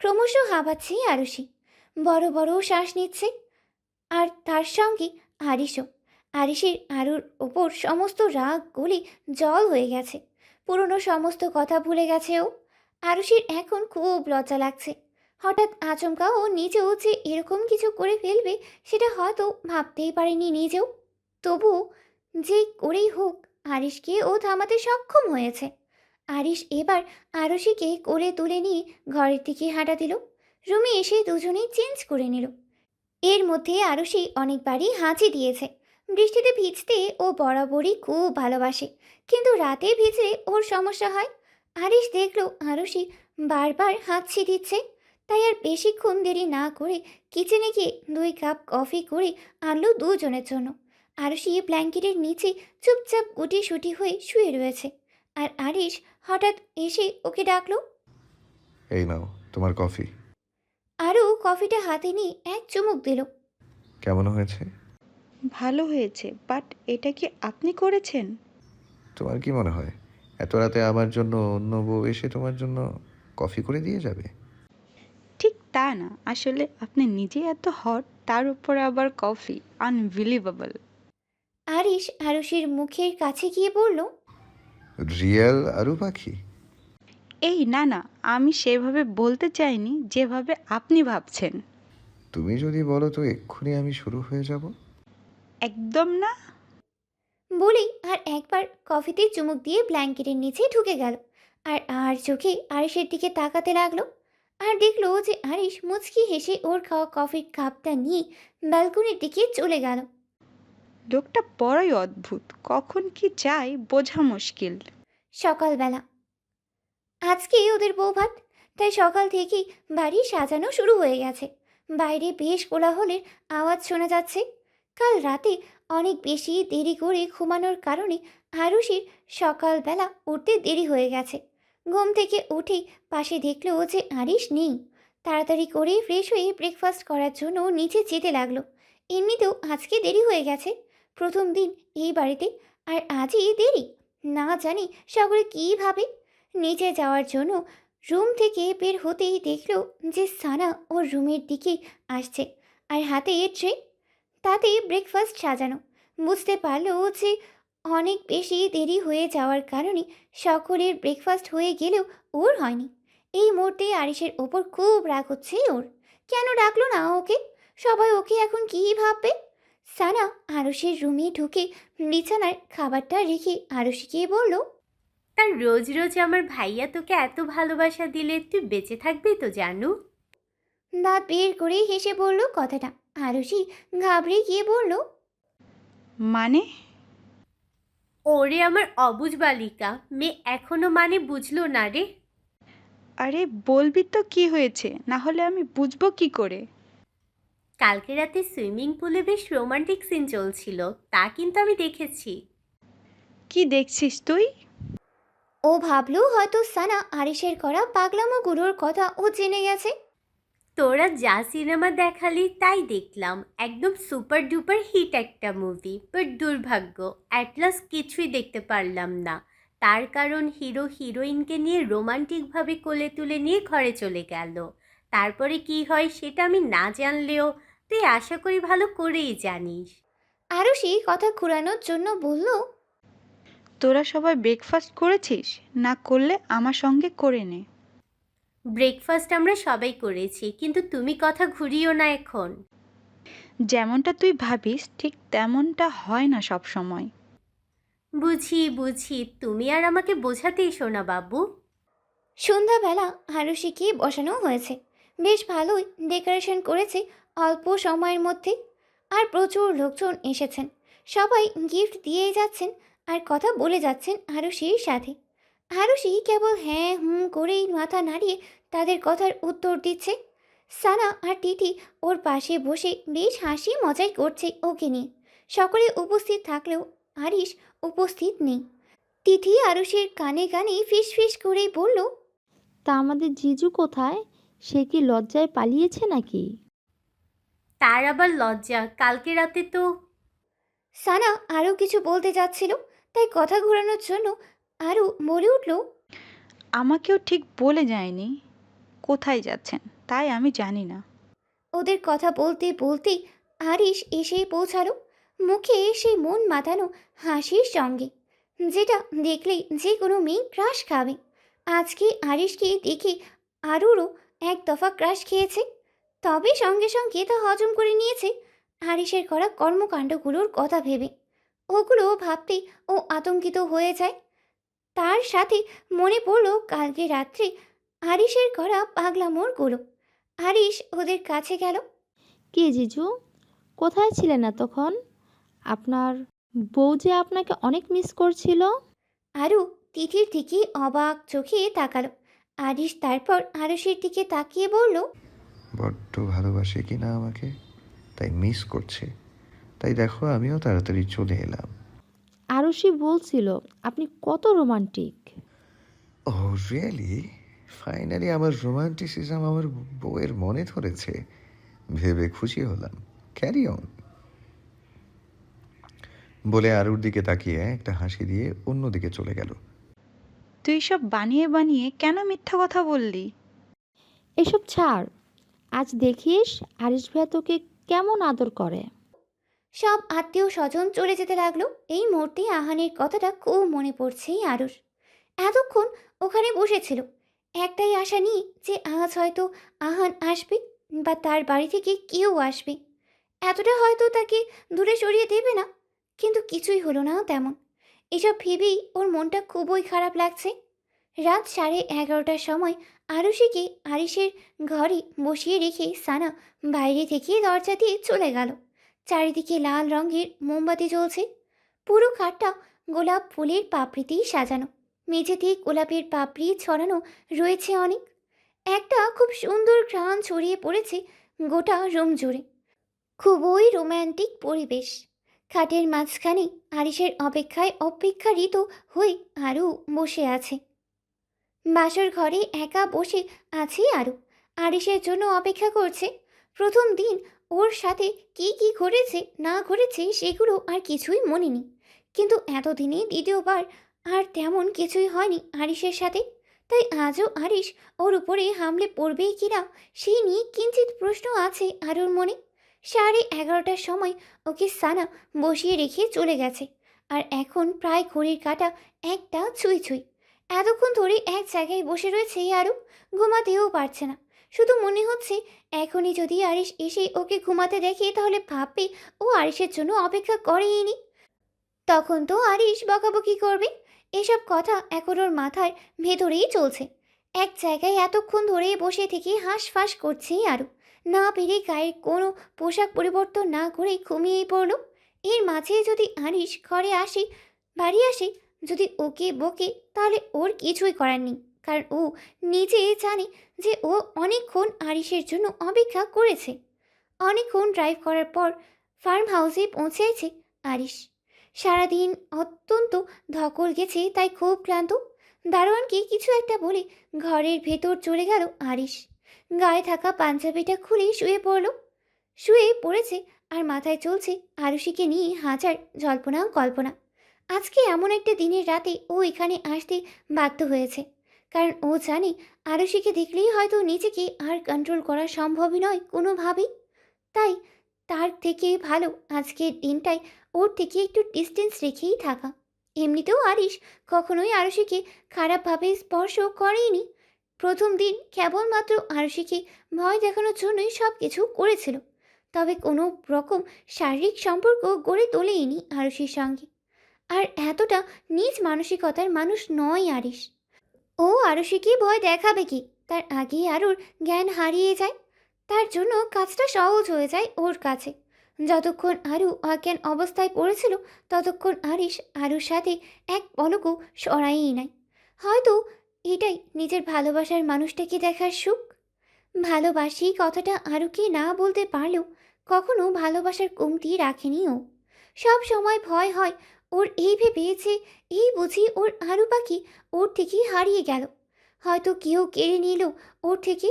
ক্রমশ হাঁপাচ্ছে আরুষি, বড় বড় শ্বাস নিচ্ছে। আর তার সঙ্গে আরিশও। আরিশের আরুর ওপর সমস্ত রাগ গলে জল হয়ে গেছে। পুরনো সমস্ত কথা ভুলে গেছে ও। আরুষির এখন খুব লজ্জা লাগছে। হঠাৎ আচমকা ও নিজেও যে এরকম কিছু করে ফেলবে সেটা হয়তো ভাবতেই পারেনি নিজেও। তবুও যে করেই হোক আরিশকে ও থামাতে সক্ষম হয়েছে। আরিশ এবার আরুষিকে কোলে তুলে নিয়ে ঘরের দিকে হাঁটা দিল। রুমে এসে দুজনেই চেঞ্জ করে নিল। এর মধ্যে আরুষি অনেকবারই হাঁচি দিয়েছে, বৃষ্টিতে ভিজতে ও বরাবরই খুব ভালোবাসে, কিন্তু রাতে ভিজলে ওর সমস্যা হয়। আরিশ দেখলো আরুষি বারবার হাত ছিটিচ্ছে, তাই আর বেশিক্ষণ দেরি না করে কিচেনে গিয়ে 2 কাপ কফি করে আনলো দুজনের জন্য। আরুষি ব্ল্যাঙ্কেটের নিচে চুপচাপ গুটিসুটি হয়ে শুয়ে রয়েছে, আর আরিশ হঠাৎ এসে ওকে ডাকলো। এই নাও তোমার কফি। আরও কফিটা হাতে নিয়ে এক চুমুক দিল। কেমন হয়েছে? ভালো হয়েছে, বাট এটা কি আপনি করেছেন? তোমার কি মনে হয় এত রাতে আমার জন্য অন্য বউ এসে তোমার জন্য কফি করে দিয়ে যাবে? ঠিক তা না, আসলে আপনি নিজেই এত হট, তার উপর আবার কফি, আনবিলিভেবল। আরিশ আরুষির মুখের কাছে গিয়ে বলল। রিয়েল আরু পাখি? এই না না, আমি সেভাবে বলতে চাইনি যেভাবে আপনি ভাবছেন। তুমি যদি বলো তো এক্ষুনি আমি শুরু হয়ে যাব। একদম না। বলেই আর একবার কফিতে চুমুক দিয়ে ব্ল্যাঙ্কেটের নিচে ঢুকে গেল, আর আর চোখে আরিশের দিকে তাকাতে লাগলো। আর দেখলো যে আরিশ মুচকি হেসে ওর খাওয়া কফির কাপটা নিয়ে ব্যালকনির দিকে চলে গেল। লোকটা বড়ই অদ্ভুত, কখন কি চাই বোঝা মুশকিল। সকালবেলা আজকে ওদের বৌভাত, তাই সকাল থেকেই বাড়ি সাজানো শুরু হয়ে গেছে। বাইরে বেশ কোলাহলের আওয়াজ শোনা যাচ্ছে। কাল রাতে অনেক বেশি দেরি করে ঘুমানোর কারণে আরুষির সকালবেলা উঠতে দেরি হয়ে গেছে। ঘুম থেকে উঠেই পাশে দেখলো যে আরিশ নেই। তাড়াতাড়ি করে ফ্রেশ হয়ে ব্রেকফাস্ট করার জন্য নিচে যেতে লাগলো। এমনিতেও আজকে দেরি হয়ে গেছে, প্রথম দিন এই বাড়িতে, আর আজই দেরি। না জানি সকলে কী ভাবে। নিচে যাওয়ার জন্য রুম থেকে বের হতেই দেখলো যে সানা ওর রুমের দিকে আসছে, আর হাতে ট্রে, তাতে ব্রেকফাস্ট সাজানো। বুঝতে পারলো যে অনেক বেশি দেরি হয়ে যাওয়ার কারণে সকলের ব্রেকফাস্ট হয়ে গেলেও ওর হয়নি। এই মুহূর্তে আরিশের ওপর খুব রাগ হচ্ছে ওর। কেন ডাকলো না ওকে? সবাই ওকে এখন কী ভাববে? সানা আরুষের রুমে ঢুকে বিছানার খাবারটা রেখে আরুষিকে বলল। তার রোজ রোজ আমার ভাইয়া তোকে এত ভালোবাসা দিলে তুই বেঁচে থাকবি তো জানু? দাঁত বের করে হেসে বলল কথাটা। আরুষি ঘাবড়ে গিয়ে বলল। মানে? ওরে আমার অবুঝ বালিকা, মেয়ে এখনো মানে বুঝলো না রে। আরে বলবি তো কি হয়েছে, না হলে আমি বুঝবো কি করে? কালকে রাতে সুইমিং পুলে বেশ রোমান্টিক সিন চলছিল, তা কিন্তু আমি দেখেছি। কি দেখছিস তুই? ও ভাবলো হয়তো সানা আরিশের করা পাগলামোগুলোর কথা ও জেনে গেছে। তোরা যা সিনেমা দেখালি তাই দেখলাম, একদম সুপার ডুপার হিট একটা মুভি, বাট দুর্ভাগ্য অ্যাটলাস কিছুই দেখতে পারলাম না। তার কারণ হিরো হিরোইনকে নিয়ে রোমান্টিকভাবে কোলে তুলে নিয়ে ঘরে চলে গেল। তারপরে কি হয় সেটা আমি না জানলেও তুই আশা করি ভালো করেই জানিস। আরুষি কথা ঘুরানোর জন্য বলল। তোরা সবাই ব্রেকফাস্ট করেছিস? না করলে আমার সঙ্গে করে নে। ব্রেকফাস্ট আমরা সবাই করেছি, কিন্তু তুমি কথা ঘুরিও না এখন। যেমনটা তুই ভাবিস ঠিক তেমনটা হয় না সব সময়। বুঝি বুঝি, তুমি আর আমাকে বোঝাতে এসো না বাবু। সন্ধ্যাবেলা আরুষিকে বসানো হয়েছে। বেশ ভালোই ডেকোরেশন করেছে অল্প সময়ের মধ্যে, আর প্রচুর লোকজন এসেছেন। সবাই গিফট দিয়েই যাচ্ছেন আর কথা বলে যাচ্ছেন আরুষির সাথে। আরুষি কেবল হ্যাঁ হুম করেই মাথা নাড়িয়ে তাদের কথার উত্তর দিচ্ছে। সানা আর তিথি ওর পাশে বসে বেশ হাসি মজাই করছে ওকে নিয়ে। সকলে উপস্থিত থাকলেও আরিশ উপস্থিত নেই। তিথি আরুষির কানে কানে ফিস ফিস করেই বলল। তা আমাদের জিজু কোথায়? সে কি লজ্জায় পালিয়েছে নাকি? তার আবার লজ্জা, কালকে রাতে তো। সানা আরও কিছু বলতে যাচ্ছিল, তাই কথা ঘোরানোর জন্য আরও বলে উঠল। আমাকেও ঠিক বলে যায়নি কোথায় যাচ্ছেন, তাই আমি জানি না। ওদের কথা বলতে বলতে আরিশ এসে পৌঁছালো, মুখে সেই মন মাতানো হাসির সঙ্গে, যেটা দেখলেই যে কোনো মেয়ে ক্রাশ খাবে। আজকে আরিশকে দেখে আরুরও এক দফা ক্রাশ খেয়েছে, তবে সঙ্গে সঙ্গে তা হজম করে নিয়েছে আরিশের করা কর্মকাণ্ডগুলোর কথা ভেবে। ওগুলো ভাবতেই ও আতঙ্কিত হয়ে যায়। তার সাথে মনে পড়লো কালকে রাত্রে আরিশের করা পাগলামোরগুলো। আরিশ ওদের কাছে গেল। কে জিজু? কোথায় ছিলেন এতক্ষণ? আপনার বউ যে আপনাকে অনেক মিস করছিল। আরু তিথির দিকে অবাক চোখে তাকালো। আরিশ তারপর আরুষের দিকে তাকিয়ে বলল, বড্ড ভালোবাসে কি না আমাকে, তাই মিস করছে। তাই দেখো আমিও তাড়াতাড়ি চলে এলাম। আরুষি বলছিল আপনি কত রোমান্টিক। ও রিয়েলি? ফাইনালি আমার রোমান্টিসিজম আমার বউয়ের মনে ধরেছে, ভেবে খুশি হলাম। ক্যারি অন বলে আরুর দিকে তাকিয়ে একটা হাসি দিয়ে অন্যদিকে চলে গেল। তুই সব বানিয়ে বানিয়ে কেন মিথ্যা কথা বললি? এসব ছাড়, আজ দেখিস আরিশ ভাইয়া তোকে কেমন আদর করে। সব আত্মীয় স্বজন চলে যেতে লাগলো। এই মুহূর্তে আহানের কথাটা খুব মনে পড়ছে আরুর। এতক্ষণ ওখানে বসেছিল একটাই আশা নিয়ে যে আজ হয়তো আহান আসবে বা তার বাড়ি থেকে কেউ আসবে, এতটা হয়তো তাকে দূরে সরিয়ে দেবে না। কিন্তু কিছুই হলো না তেমন। এসব ভেবেই ওর মনটা খুবই খারাপ লাগছে। রাত 11:30টার সময় আরুষিকে আরিশের ঘরে বসিয়ে রেখে সানা বাইরে থেকে দরজা দিয়ে চলে গেল। চারিদিকে লাল রঙের মোমবাতি জ্বলছে। পুরো খাটটা গোলাপ ফুলের পাপড়িতেই সাজানো। মেঝেতে গোলাপের পাপড়ি ছড়ানো রয়েছে অনেক। একটা খুব সুন্দর ঘ্রাণ ছড়িয়ে পড়েছে গোটা রুম জুড়ে। খুবই রোম্যান্টিক পরিবেশ। খাটের মাঝখানে আরিশের অপেক্ষায় অপেক্ষারত হয়ে আরও বসে আছে। বাসর ঘরে একা বসে আছে আরু। আরিশের জন্য অপেক্ষা করছে। প্রথম দিন ওর সাথে কি কি ঘটেছে না ঘটেছে সেগুলো আর কিছুই মনে নেই। কিন্তু এতদিনে দ্বিতীয়বার আর তেমন কিছুই হয়নি আরিশের সাথে। তাই আজও আরিশ ওর উপরে হামলে পড়বেই কিনা সেই নিয়ে কিঞ্চিত প্রশ্ন আছে আরুর মনে। 11:30টার সময় ওকে সানা বসিয়ে রেখে চলে গেছে। আর এখন প্রায় ঘড়ির কাঁটা একটা ছুঁই ছুঁই। এতক্ষণ ধরে এক জায়গায় বসে রয়েছে আরও, ঘুমাতেও পারছে না। শুধু মনে হচ্ছে এখনই যদি আরিশ এসে ওকে ঘুমাতে দেখে তাহলে ভাববে ও আরিশের জন্য অপেক্ষা করেইনি। তখন তো আরিশ বকাবকি করবে। এসব কথা এখন ওর মাথার ভেতরেই চলছে। এক জায়গায় এতক্ষণ ধরে বসে থেকে হাঁসফাঁস করছে আরও। না পেরে গায়ের কোনো পোশাক পরিবর্তন না করে ঘুমিয়েই পড়ল। এর মাঝে যদি আরিশ ঘরে আসে, বাড়ি আসে, যদি ওকে বকে তাহলে ওর কিছুই করার নেই। কারণ ও নিজে জানে যে ও অনেকক্ষণ আরিশের জন্য অপেক্ষা করেছে। অনেকক্ষণ ড্রাইভ করার পর ফার্ম হাউসে পৌঁছেছে আরিশ। সারাদিন অত্যন্ত ধকল গেছে তাই খুব ক্লান্ত। দারোয়ানকে কিছু একটা বলে ঘরের ভেতর চলে গেল আরিশ। গায়ে থাকা পাঞ্জাবিটা খুলে শুয়ে পড়ল। শুয়ে পড়েছে আর মাথায় চলছে আরুষিকে নিয়ে হাজার জল্পনা কল্পনা। আজকে এমন একটা দিনের রাতে ও এখানে আসতে বাধ্য হয়েছে। কারণ ও জানে আরুষিকে দেখলেই হয়তো নিজেকে আর কন্ট্রোল করা সম্ভবই নয় কোনোভাবেই। তাই তার থেকে ভালো আজকের দিনটাই ওর থেকে একটু ডিস্টেন্স রেখেই থাকা। এমনিতেও আরিশ কখনোই আরুষিকে খারাপভাবে স্পর্শ করেনি। প্রথম দিন কেবলমাত্র আরুষিকে ভয় দেখানোর জন্যই সব কিছু করেছিল। তবে কোনো রকম শারীরিক সম্পর্ক গড়ে তোলেইনি আরুষির সঙ্গে। আর এতটা নীচ মানসিকতার মানুষ নয় আরিশ। ও আরুষিকে ভয় দেখাবে কি তার আগেই আরুর জ্ঞান হারিয়ে যায়। তার জন্য কাজটা সহজ হয়ে যায় ওর কাছে। যতক্ষণ আরু অজ্ঞান অবস্থায় পড়েছিল ততক্ষণ আরিশ আরুর সাথে এক পলকও সরাইই নাই। হয়তো এটাই নিজের ভালোবাসার মানুষটাকে দেখার সুখ। ভালোবাসি কথাটা আরুকে না বলতে পারলেও কখনো ভালোবাসার কমতি রাখেনি ও। সব সময় ভয় হয় ওর এই ভেবে যে এই বুঝি ওর আরু পাখি ওর থেকে হারিয়ে গেল, হয়তো কেউ কেড়ে নিল ওর থেকে।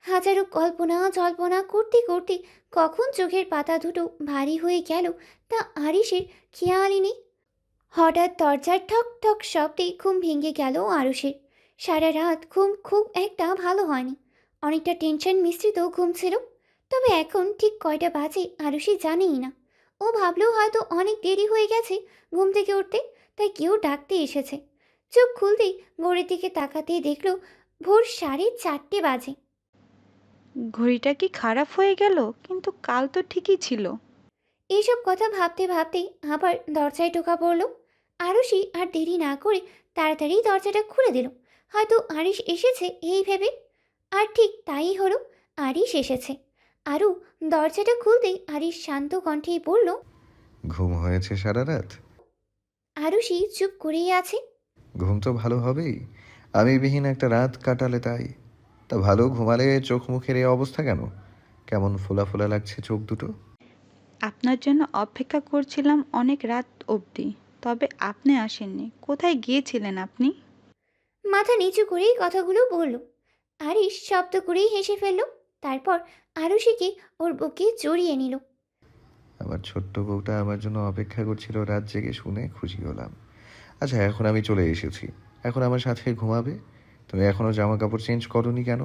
হাজারো কল্পনা জল্পনা করতে করতে কখন চোখের পাতা দুটো ভারী হয়ে গেল তা আরিশের খেয়ালই নেই। হঠাৎ দরজার ঠক ঠক শব্দে ঘুম ভেঙে গেল আরুষের। সারা রাত ঘুম খুব একটা ভালো হয়নি। অনেকটা টেনশন মিশ্রিত ঘুম ছিল। তবে এখন ঠিক কয়টা বাজে আরুষি জানেই না। ও ভাবলেও হয়তো অনেক দেরি হয়ে গেছে ঘুম থেকে উঠতে, তাই কেউ ডাকতে এসেছে। চোখ খুলতেই ঘড়ির দিকে তাকাতেই দেখল ভোর 4:30 বাজে। ঘড়িটা কি খারাপ হয়ে গেল? কিন্তু কাল তো ঠিকই ছিল। এইসব কথা ভাবতে ভাবতে আবার দরজায় টোকা পড়ল। আরুষি আর দেরি না করে তাড়াতাড়ি দরজাটা খুলে দিল, হয়তো আরিশ এসেছে এই ভেবে। আর ঠিক তাই হলো, আরিশ এসেছে। আরু দরজাটা খুলতেই আরিশ শান্ত কণ্ঠেই বলল, ঘুম হয়েছে সারা রাত? আরুষি চুপ করেই আছে। ঘুম তো ভালো হবেই, আমি বিহীন একটা রাত কাটালে তাই। তা ভালো ঘুমালে চোখ মুখের এই অবস্থা কেন? কেমন ফোলা ফোলা লাগছে চোখ দুটো? আপনার জন্য অপেক্ষা করছিলাম অনেক রাত অবধি, তবে আপনি আসেননি। কোথায় গিয়েছিলেন আপনি? মাথা নিচু করেই কথাগুলো বলল। আরিশ শব্দ করেই হেসে ফেলল। তারপর আরুষিকে ওর বুকে জড়িয়ে নিল। আমার ছোট্ট বউটা আমার জন্য অপেক্ষা করছিল রাত জেগে, শুনে খুশি হলাম। আচ্ছা, এখন আমি চলে এসেছি, এখন আমার সাথে ঘুমাবে? তুমি এখনো জামা কাপড় চেঞ্জ করনি কেন?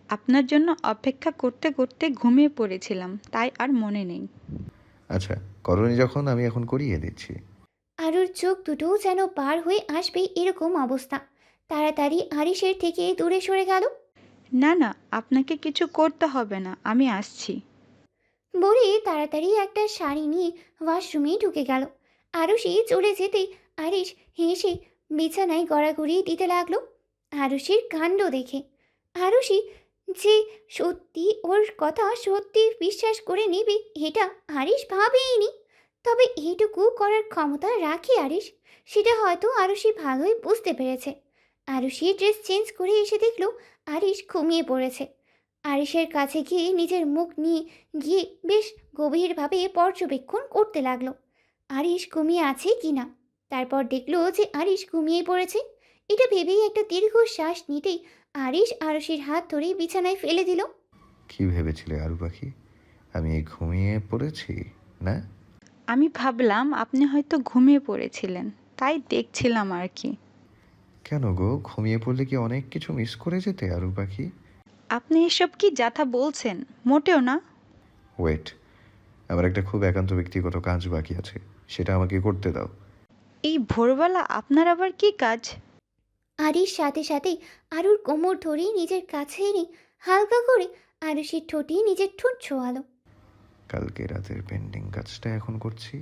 আপনার জন্য অপেক্ষা করতে করতে ঘুমিয়ে পড়েছিলাম, তাই আর মনে নেই। আচ্ছা, করনি যখন আমি এখন করিয়ে দিচ্ছি। আরুর চোখ দুটো যেন পার হয়ে আসবে এরকম অবস্থা। তাড়াতাড়ি আরিশের থেকে দূরে সরে গেল। না না, আপনাকে কিছু করতে হবে না, আমি আসছি। বলে তাড়াতাড়ি একটা শাড়ি নিয়ে ওয়াশরুমে ঢুকে গেল। আরুষি চলে যেতেই আরিশ হেসে বিছানায় গড়াগড়ি দিতে লাগলো আরুষির কাণ্ড দেখে। আরুষি যে সত্যি ওর কথা সত্যি বিশ্বাস করে নেবে এটা আরিশ ভাবেইনি। তবে এইটুকু করার ক্ষমতা রাখে আরিশ, সেটা হয়তো আরুষি ভালোই বুঝতে পেরেছে। আরুষি ড্রেস চেঞ্জ করে এসে দেখলো আরিশ ঘুমিয়ে পড়েছে। আরিশের কাছে গিয়ে নিজের মুখ নিয়ে গিয়ে বেশ গভীরভাবে পর্যবেক্ষণ করতে লাগলো আরিশ ঘুমিয়ে আছে কিনা। তারপর দেখলো যে আরিশ ঘুমিয়ে পড়েছে। এটা ভেবেই একটা দীর্ঘ শ্বাস নিতেই আরিশ আরুষির হাত ধরে বিছানায় ফেলে দিল। কি ভেবেছিলে আরু পাখি, আমি এই ঘুমিয়ে পড়েছি? না। আমি ভাবলাম আপনি হয়তো ঘুমিয়ে পড়েছিলেন, তাই দেখছিলাম আর কি। কেন গো, ঘুমিয়ে পড়লে কি অনেক কিছু মিস করে যেতে আরু পাখি? আপনি এসব কি যাতা বলছেন? মোটেও না। ওয়েট, আমার একটা খুব একান্ত ব্যক্তিগত কাজ বাকি আছে, সেটা আমাকে করতে দাও। এই ভোরবেলা আপনার আবার কি কাজ? আরিশ সাথে সাথেই আরুর কোমর ধরেই নিজের কাছে এনে হালকা করে আরুষির ঠোঁটে নিজের ঠোঁট ছোঁয়ালো। কালকে রাতের পেন্ডিং কাজটা এখন করছি।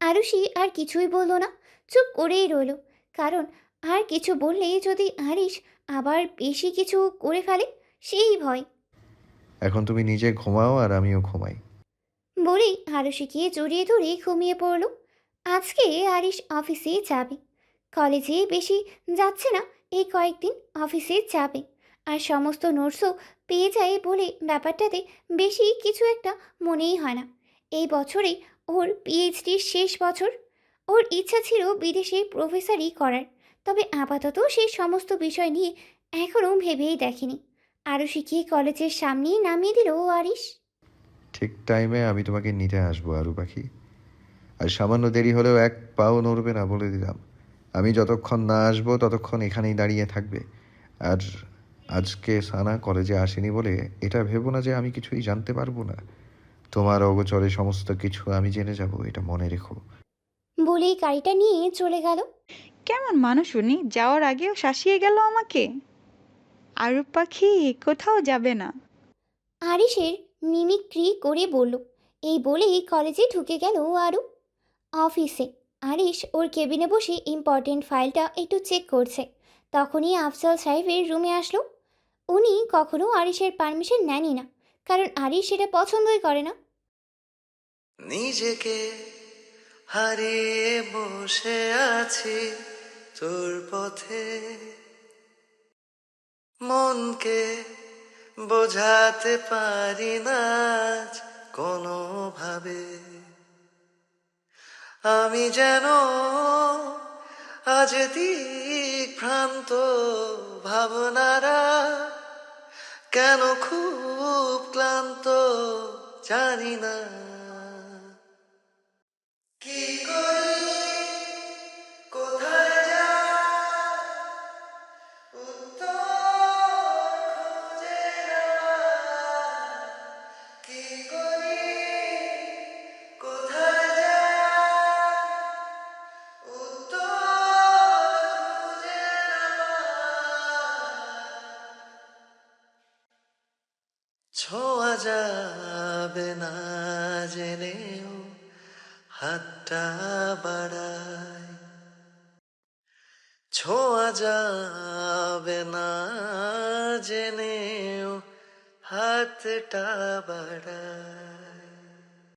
আরুষি আর কিছুই বলল না, চুপ করেই রইল। কারণ আর কিছু বললে যদি আরিশ আবার বেশি কিছু করে ফেলে সেই ভয়। এখন তুমি নিজে ঘুমাও আর আমিও ঘুমাই। বলেই আরুষিকে জড়িয়ে ধরে ঘুমিয়ে পড়ল। আজকে আরিশ অফিসে যাবে, কলেজে বেশি যাচ্ছে না, এই কয়েকদিন অফিসে যাবে। আর সমস্ত নোটসও পেয়ে যায় বলে ব্যাপারটাতে বেশি কিছু একটা মনেই হয় না। এই বছরে ওর পিএইচডির শেষ বছর। ওর ইচ্ছা ছিল বিদেশে প্রফেসরই করার, তবে আপাতত সেই সমস্ত বিষয় নিয়ে এখনও ভেবেই দেখেনি। আরুষিকে কলেজের সামনেই নামিয়ে দিল আরিশ। ঠিক টাইমে আমি তোমাকে নিতে আসবো আরু পাখি, আর সামান্য দেরি হলেও এক পাও নড়বে না বলে দিলাম। আমি যতক্ষণ না আসবো ততক্ষণ এখানেই দাঁড়িয়ে থাকবে। আর আজকে সানা কলেজে আসেনি বলে এটা ভেবো না যে আমি কিছুই জানতে পারবো না। তোমার অগোচরে সমস্ত কিছু আমি জেনে যাব, এটা মনে রেখো। বলেই গাড়িটা নিয়ে চলে গেল। কেমন মানুষ উনি, যাওয়ার আগেও শাসিয়ে গেল আমাকে। আরু পাখি কোথাও যাবে না। আরিশের মিমিক্রি করে বলল। এই বলেই কলেজে ঢুকে গেল আরু। অফিসে আরিশ ওর কেবিনে বসে ইম্পর্টেন্ট ফাইলটা একটু চেক করছে। তখনই আফজাল সাহেবের রুমে আসলো। উনি কখনো আরিশের পারমিশন নেনই না, কারণ আরিশ সেটা পছন্দই করে না। নিজেকে হারিয়ে বসে আছি তোর পথে, মনকে বোঝাতে পারি না আজ কোনোভাবে। আমি যেন আজ দিকভ্রান্ত, ভাবনারা কেন খুব ক্লান্ত, জানি না কি করি, কোথায় যাই, উত্তর খুঁজে নেওয়ার। কি করি, কোথায় যাই, উত্তর খুঁজে নেওয়ার। ছোঁয়া যাবে না জেনেও হাতটা বাড়াই, ছোঁয়া যাবে না জেনেও হাতটা বাড়াই।